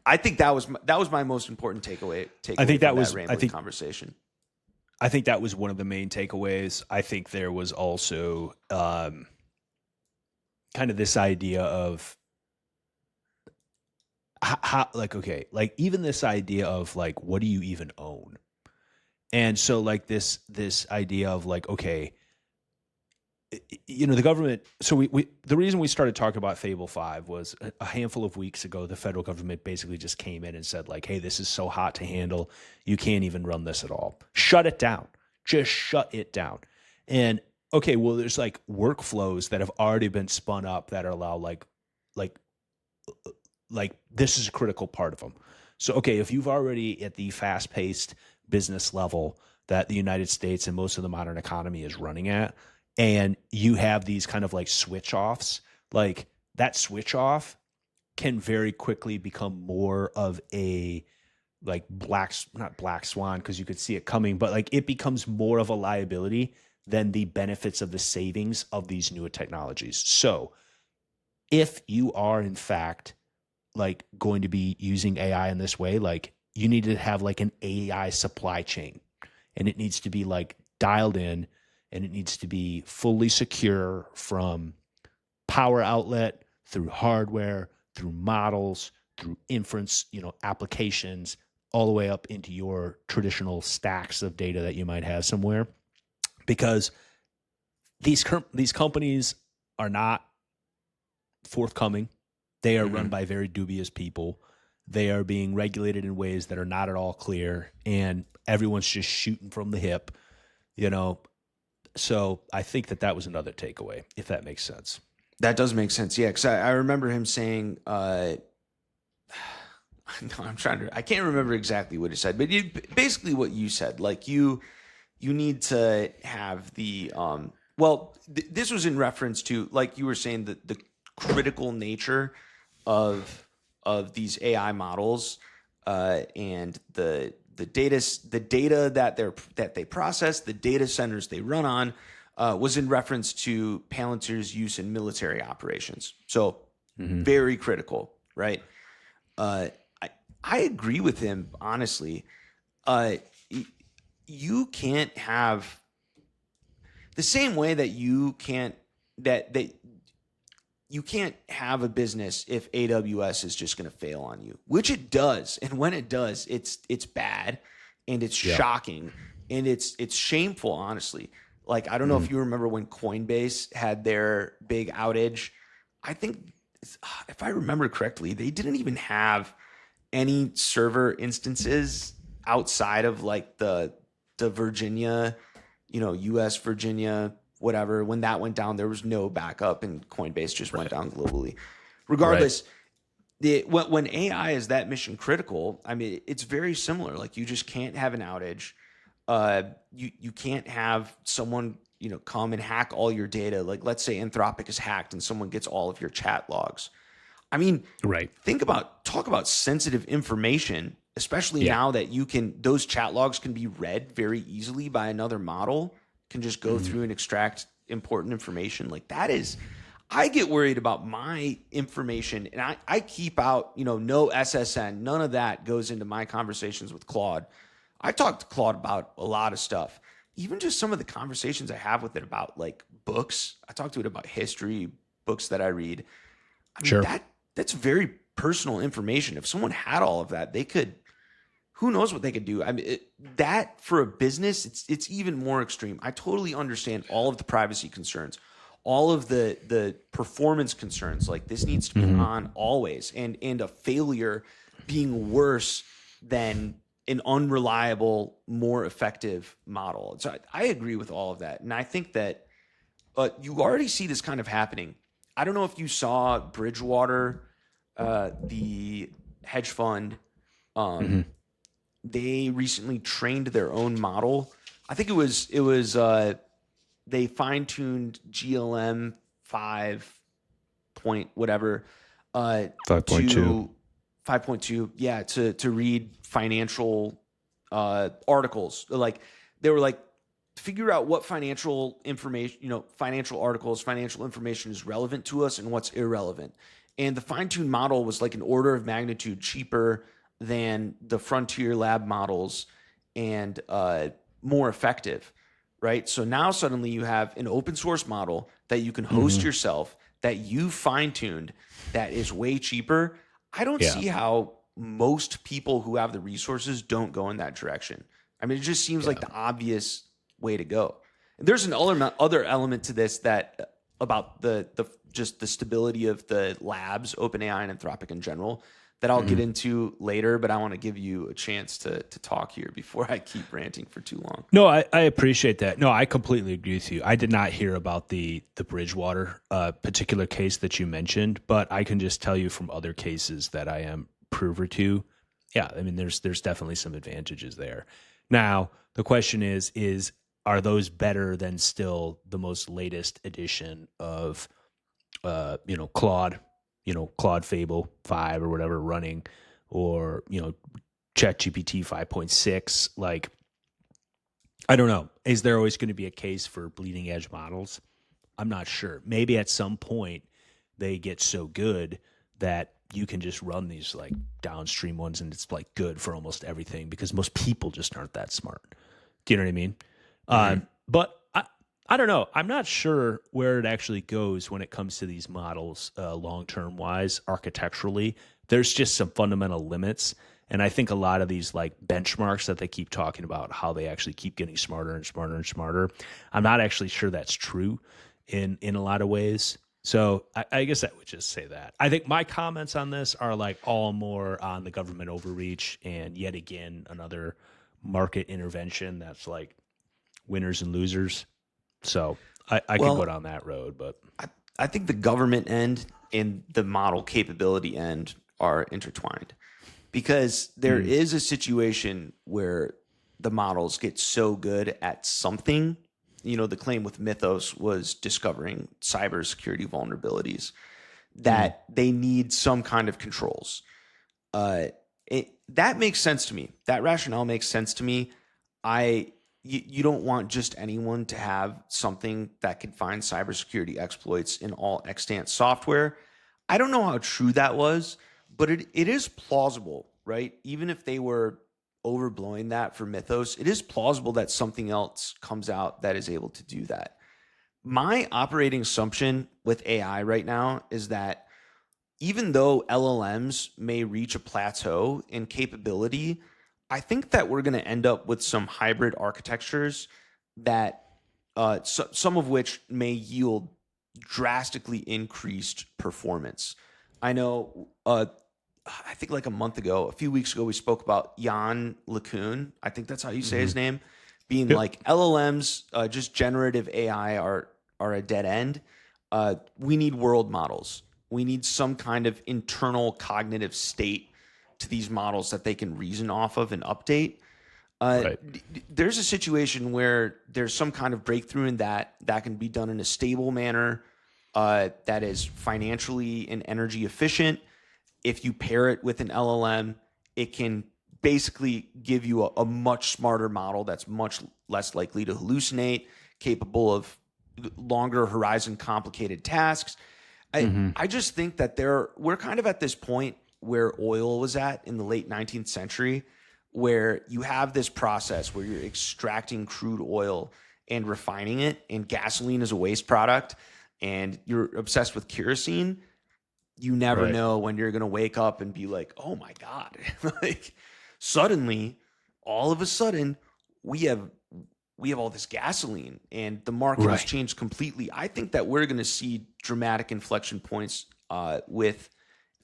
I think that was my most important takeaway. I think that was conversation. I think that was one of the main takeaways. I think there was also kind of this idea of how, like even this idea of like, what do you even own? And so like this idea of like, okay, the government. So the reason we started talking about Fable 5 was a handful of weeks ago, the federal government basically just came in and said like, hey, this is so hot to handle. You can't even run this at all. Shut it down. Just shut it down. And okay, well, there's like workflows that have already been spun up that are allowed like this is a critical part of them. So, okay, if you've already at the fast-paced business level that the United States and most of the modern economy is running at, and you have these kind of like switch offs, like that switch off can very quickly become more of a like not black swan, because you could see it coming, but like it becomes more of a liability than the benefits of the savings of these newer technologies. So if you are in fact like going to be using AI in this way, like you need to have like an AI supply chain, and it needs to be like dialed in, and it needs to be fully secure from power outlet through hardware, through models, through inference, applications, all the way up into your traditional stacks of data that you might have somewhere. Because these companies are not forthcoming. They are run by very dubious people. They are being regulated in ways that are not at all clear, and everyone's just shooting from the hip, So I think that was another takeaway, if that makes sense. That does make sense, yeah. Because I remember him saying, I can't remember exactly what he said, but basically what you said, like you need to have the this was in reference to, like you were saying, the critical nature of these AI models and the data that they process, the data centers they run on, was in reference to Palantir's use in military operations. So very critical, right? I agree with him, honestly. You can't have the same way that you can't that you can't have a business if AWS is just going to fail on you, which it does. And when it does, it's bad and it's shocking and it's shameful, honestly. Like, I don't know if you remember when Coinbase had their big outage. I think, if I remember correctly, they didn't even have any server instances outside of like the Virginia, US Virginia, whatever. When that went down, there was no backup and Coinbase just went down globally. Regardless, when AI is that mission critical, I mean, it's very similar. Like, you just can't have an outage. You can't have someone, come and hack all your data. Like, let's say Anthropic is hacked and someone gets all of your chat logs. I mean, talk about sensitive information, especially now that those chat logs can be read very easily by another model, can just go through and extract important information. Like, I get worried about my information, and I keep out, no SSN, none of that goes into my conversations with Claude. I talk to Claude about a lot of stuff, even just some of the conversations I have with it about like books. I talk to it about history, books that I read. I mean, that's very personal information. If someone had all of that, who knows what they could do? I mean, that for a business, it's even more extreme. I totally understand all of the privacy concerns, all of the performance concerns. Like, this needs to be on always, and a failure being worse than an unreliable, more effective model. So I agree with all of that. And I think that you already see this kind of happening. I don't know if you saw Bridgewater, the hedge fund. They recently trained their own model. I think it was they fine-tuned GLM 5 point whatever 5.2. 5.2, yeah, to read financial articles. Like, they were like, figure out what financial information, financial articles, financial information is relevant to us and what's irrelevant. And the fine-tuned model was like an order of magnitude cheaper than the Frontier Lab models and more effective, right? So now suddenly you have an open source model that you can host yourself, that you fine-tuned, that is way cheaper. I don't see how most people who have the resources don't go in that direction. I mean, it just seems like the obvious way to go. And there's an other element to this that about the just the stability of the labs, OpenAI and Anthropic in general, that I'll get into later, but I want to give you a chance to talk here before I keep ranting for too long. No, I appreciate that. No, I completely agree with you. I did not hear about the Bridgewater particular case that you mentioned, but I can just tell you from other cases that I am privy to. Yeah, I mean, there's definitely some advantages there. Now, the question is are those better than still the most latest edition of Claude? Claude Fable 5 or whatever running, or, ChatGPT 5.6. Like, I don't know. Is there always going to be a case for bleeding edge models? I'm not sure. Maybe at some point they get so good that you can just run these like downstream ones and it's like good for almost everything because most people just aren't that smart. Do you know what I mean? But I don't know. I'm not sure where it actually goes when it comes to these models long-term wise, architecturally. There's just some fundamental limits. And I think a lot of these like benchmarks that they keep talking about, how they actually keep getting smarter and smarter and smarter, I'm not actually sure that's true in a lot of ways. So I guess I would just say that. I think my comments on this are like all more on the government overreach and yet again another market intervention that's like winners and losers. So I could go down that road, but I think the government end and the model capability end are intertwined, because there is a situation where the models get so good at something. The claim with Mythos was discovering cybersecurity vulnerabilities that they need some kind of controls. That makes sense to me. That rationale makes sense to me. You don't want just anyone to have something that can find cybersecurity exploits in all extant software. I don't know how true that was, but it is plausible, right? Even if they were overblowing that for Mythos, it is plausible that something else comes out that is able to do that. my operating assumption with AI right now is that even though LLMs may reach a plateau in capability, I think that we're going to end up with some hybrid architectures that some of which may yield drastically increased performance. I know, I think like a few weeks ago, we spoke about Jan LeCun. I think that's how you say his name, being like LLMs, just generative AI are a dead end. We need world models. We need some kind of internal cognitive state to these models that they can reason off of and update. Right. There's a situation where there's some kind of breakthrough in that can be done in a stable manner, that is financially and energy efficient. If you pair it with an LLM, it can basically give you a much smarter model that's much less likely to hallucinate, capable of longer horizon complicated tasks. I just think that we're kind of at this point where oil was at in the late 19th century, where you have this process where you're extracting crude oil and refining it, and gasoline is a waste product, and you're obsessed with kerosene. You never know when you're going to wake up and be like, oh my God, like suddenly, all of a sudden, we have all this gasoline and the market has changed completely. I think that we're going to see dramatic inflection points with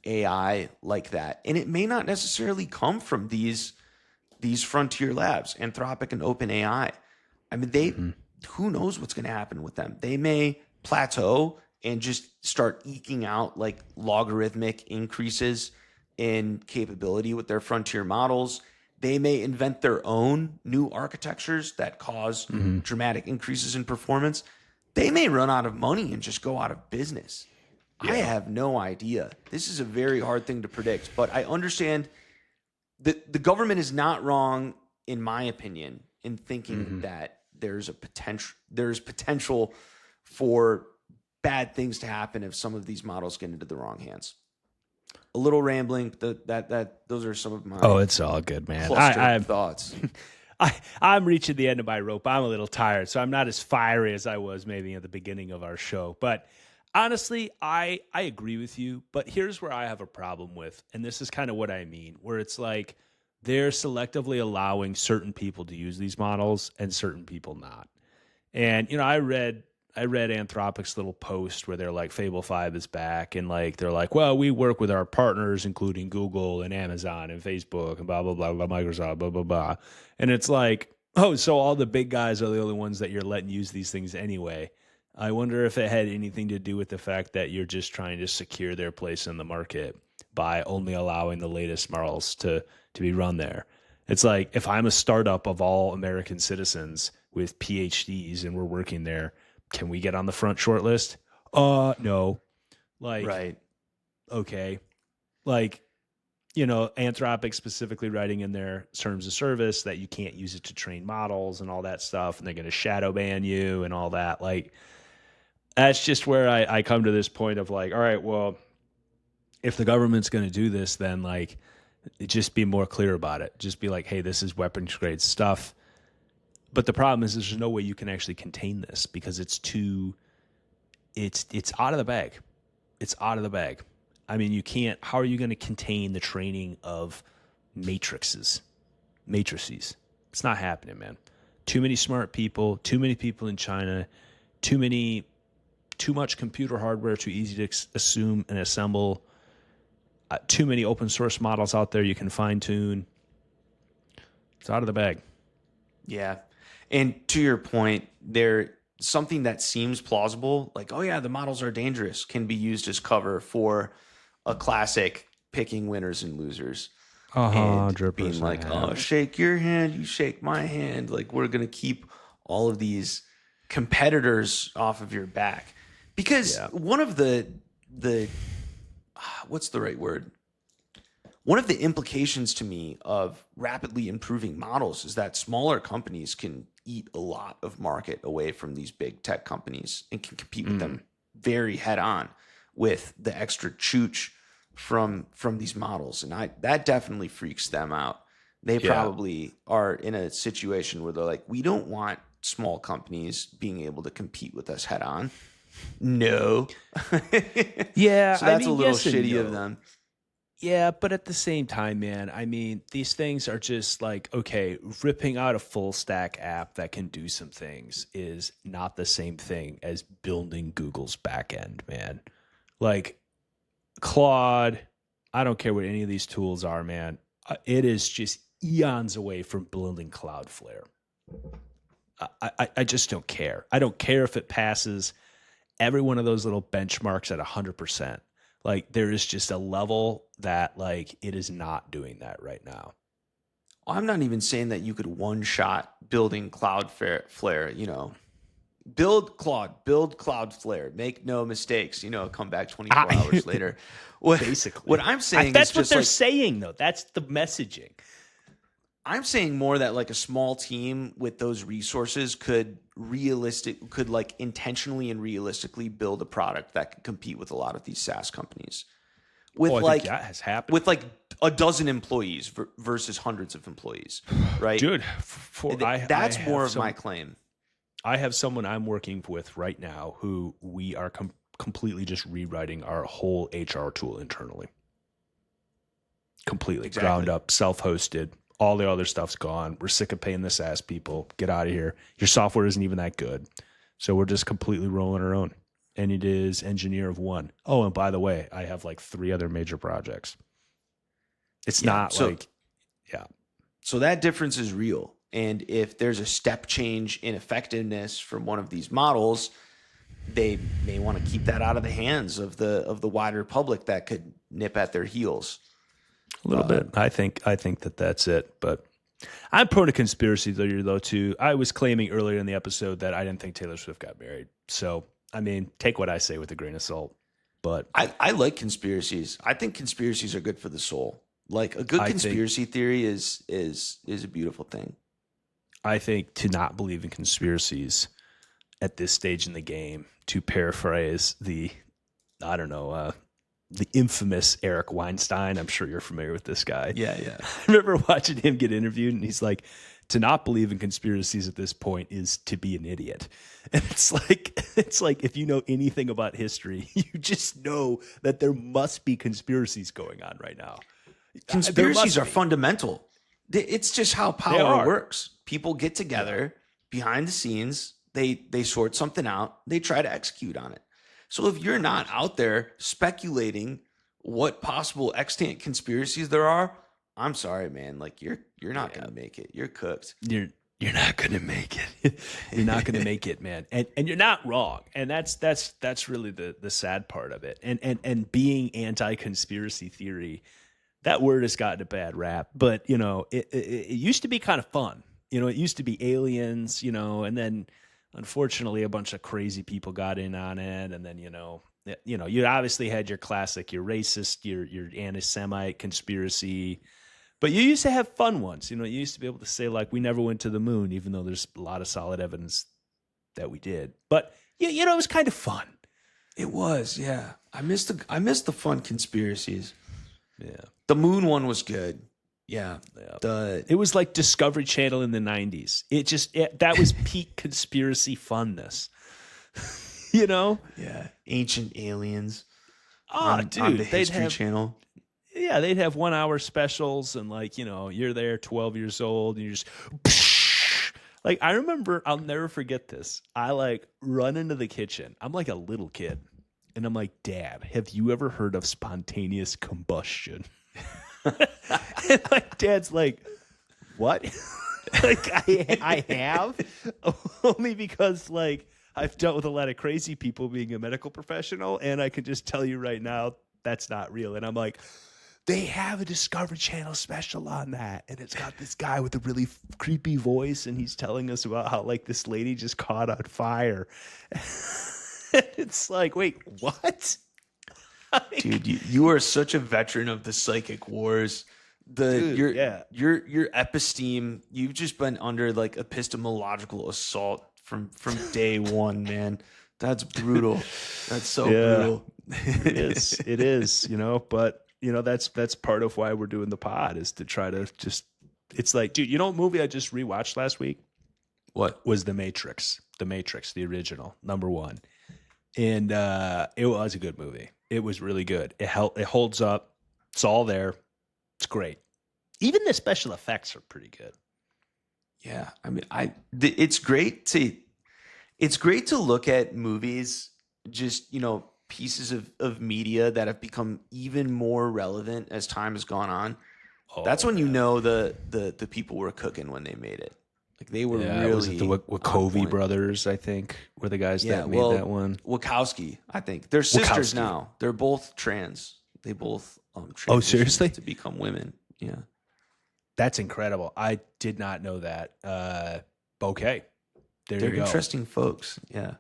AI like that. And it may not necessarily come from these frontier labs, Anthropic and OpenAI. I mean, who knows what's going to happen with them? They may plateau and just start eking out like logarithmic increases in capability with their frontier models. They may invent their own new architectures that cause dramatic increases in performance. They may run out of money and just go out of business. Yeah. I have no idea. This is a very hard thing to predict, but I understand that the government is not wrong, in my opinion, in thinking that there's potential for bad things to happen if some of these models get into the wrong hands. A little rambling. Those are some of my. Oh, it's all good, man. I have thoughts. I'm reaching the end of my rope. I'm a little tired, so I'm not as fiery as I was maybe at the beginning of our show. But honestly, I agree with you. But here's where I have a problem with, and this is kind of what I mean, where it's like they're selectively allowing certain people to use these models and certain people not. And I read Anthropic's little post where they're like, Fable 5 is back, and like they're like, well, we work with our partners, including Google and Amazon and Facebook and blah blah blah blah, Microsoft, blah blah blah. And it's like, oh, so all the big guys are the only ones that you're letting use these things anyway. I wonder if it had anything to do with the fact that you're just trying to secure their place in the market by only allowing the latest models to be run there. It's like, if I'm a startup of all American citizens with PhDs and we're working there, can we get on the front short list? No. Like, right. Okay. Like, Anthropic specifically writing in their terms of service that you can't use it to train models and all that stuff, and they're going to shadow ban you and all that. Like, that's just where I come to this point of like, all right, well, if the government's going to do this, then like, just be more clear about it. Just be like, hey, this is weapons grade stuff. But the problem is there's no way you can actually contain this because it's out of the bag. It's out of the bag. I mean, you can't, how are you going to contain the training of matrices? It's not happening, man. Too many smart people, too many people in China, too much computer hardware, too easy to assume and assemble, too many open source models out there you can fine tune. It's out of the bag. Yeah. And to your point, something that seems plausible, like, oh yeah, the models are dangerous, can be used as cover for a classic picking winners and losers. 100%. Being like, oh, shake your hand, you shake my hand. Like, we're going to keep all of these competitors off of your back. Because one of the what's the right word? One of the implications to me of rapidly improving models is that smaller companies can eat a lot of market away from these big tech companies and can compete with them very head on with the extra chooch from these models. And that definitely freaks them out. They probably are in a situation where they're like, we don't want small companies being able to compete with us head on? No. Yeah. So that's a little shitty of them. Yeah, but at the same time, man, I mean, these things are just like, okay, ripping out a full stack app that can do some things is not the same thing as building Google's backend, man. Like Claude, I don't care what any of these tools are, man. It is just eons away from building Cloudflare. I just don't care. I don't care if it passes every one of those little benchmarks at 100%. Like there is just a level that like it is not doing that right now. I'm not even saying that you could one shot building Cloudflare, you know, build Claude, build Cloudflare, make no mistakes, you know, come back 24 hours later. Basically. What I'm saying that's is what just they're like, saying though. That's the messaging. I'm saying more that like a small team with those resources could like intentionally and realistically build a product that could compete with a lot of these SaaS companies. With I think that has happened. With like a dozen employees versus hundreds of employees, right? Dude, that's more of my claim. I have someone I'm working with right now who we are completely just rewriting our whole HR tool internally. Completely. Exactly. Ground up, self-hosted. All the other stuff's gone. We're sick of paying the SaaS people. Get out of here. Your software isn't even that good. So we're just completely rolling our own. And it is engineer of one. Oh, and by the way, I have like 3 other major projects. It's So that difference is real. And if there's a step change in effectiveness from one of these models, they may want to keep that out of the hands of the wider public that could nip at their heels. A little bit. I think that that's it. But I'm prone to conspiracy theory, though, too. I was claiming earlier in the episode that I didn't think Taylor Swift got married. So, I mean, take what I say with a grain of salt. But I like conspiracies. I think conspiracies are good for the soul. Like a good conspiracy theory is a beautiful thing. I think to not believe in conspiracies at this stage in the game, to paraphrase the infamous Eric Weinstein. I'm sure you're familiar with this guy. Yeah. I remember watching him get interviewed, and he's like, to not believe in conspiracies at this point is to be an idiot. And it's like if you know anything about history, you just know that there must be conspiracies going on right now. Conspiracies are fundamental. It's just how power works. People get together behind the scenes. They sort something out. They try to execute on it. So if you're not out there speculating what possible extant conspiracies there are, I'm sorry, man. Like you're not going to make it. You're cooked. You're not going to make it. You're not going to make it, man. And you're not wrong. And that's really the sad part of it. And being anti-conspiracy theory, that word has gotten a bad rap. But you know, it used to be kind of fun. You know, it used to be aliens. You know, and then unfortunately, a bunch of crazy people got in on it, and then you obviously had your classic, your racist, your anti-Semite conspiracy, but you used to have fun ones. You know, you used to be able to say like, we never went to the moon, even though there's a lot of solid evidence that we did. But you know, it was kind of fun. It was, yeah. I missed the fun conspiracies. Yeah, the moon one was good. Yeah. It was like Discovery Channel in the 90s. That was peak conspiracy funness. You know? Yeah. Ancient aliens. On the History Channel. Yeah, they'd have 1 hour specials and like, you know, you're there 12 years old and you're just like, I remember, I'll never forget this. I like run into the kitchen. I'm like a little kid. And I'm like, Dad, have you ever heard of spontaneous combustion? And my dad's like, what? Like I have, only because like I've dealt with a lot of crazy people being a medical professional, and I can just tell you right now that's not real. And I'm like, they have a Discovery Channel special on that, and it's got this guy with a really creepy voice, and he's telling us about how like this lady just caught on fire. It's like, wait, what? Dude, you are such a veteran of the psychic wars. Your episteme, you've just been under like epistemological assault from day one, man. That's brutal. That's so brutal. It is, you know, but you know, that's part of why we're doing the pod, is to try to just, it's like, dude, you know what movie I just rewatched last week? What? Was The Matrix. The Matrix, the original, number one. And it was a good movie. It was really good. It holds up. It's all there. It's great. Even the special effects are pretty good. Yeah, I mean, it's great to look at movies, just, you know, pieces of media that have become even more relevant as time has gone on. That's when you know the people were cooking when they made it. Like they were really. Was it the Wachowski brothers? I think were the guys that made that one. Wachowski, I think they're sisters now. They're both trans. They both oh, seriously, to become women. Yeah, that's incredible. I did not know that. Okay, they're you go. Interesting folks. Yeah.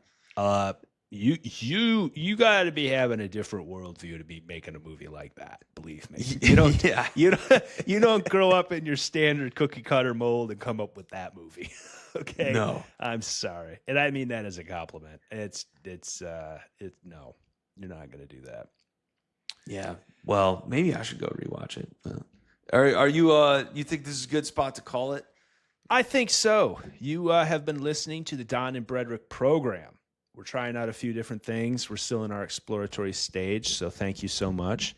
You got to be having a different worldview to be making a movie like that. Believe me, you don't. Yeah. You don't grow up in your standard cookie cutter mold and come up with that movie. Okay, no, I'm sorry, and I mean that as a compliment. It's no, you're not going to do that. Yeah. Well, maybe I should go rewatch it. Are you? You think this is a good spot to call it? I think so. You have been listening to the Don and Brederick program. We're trying out a few different things. We're still in our exploratory stage, so thank you so much.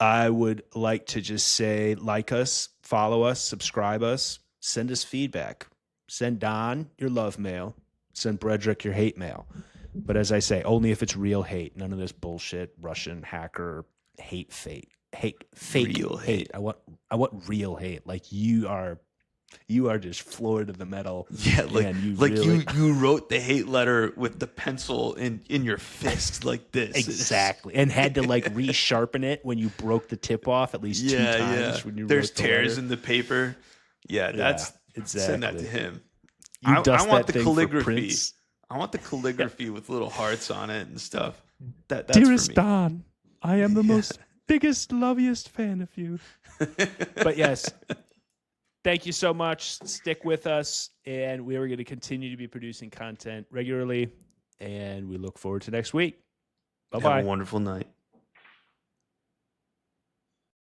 I would like to just say, like us, follow us, subscribe us, send us feedback. Send Don your love mail. Send Brederick your hate mail. But as I say, only if it's real hate. None of this bullshit Russian hacker hate fake real hate. I want real hate. Like you are just floored to the metal. Yeah, you wrote the hate letter with the pencil in your fist like this. Exactly. And had to like resharpen it when you broke the tip off at least 2 times. Yeah. When you There's wrote the tears letter. in the paper. Yeah, that's exactly. Send that to him. I want the calligraphy. I want the calligraphy with little hearts on it and stuff. That's Dearest for me. Don, I am the most biggest, loveliest fan of you. But yes, thank you so much. Stick with us, and we are going to continue to be producing content regularly, and we look forward to next week. Bye-bye. Have a wonderful night.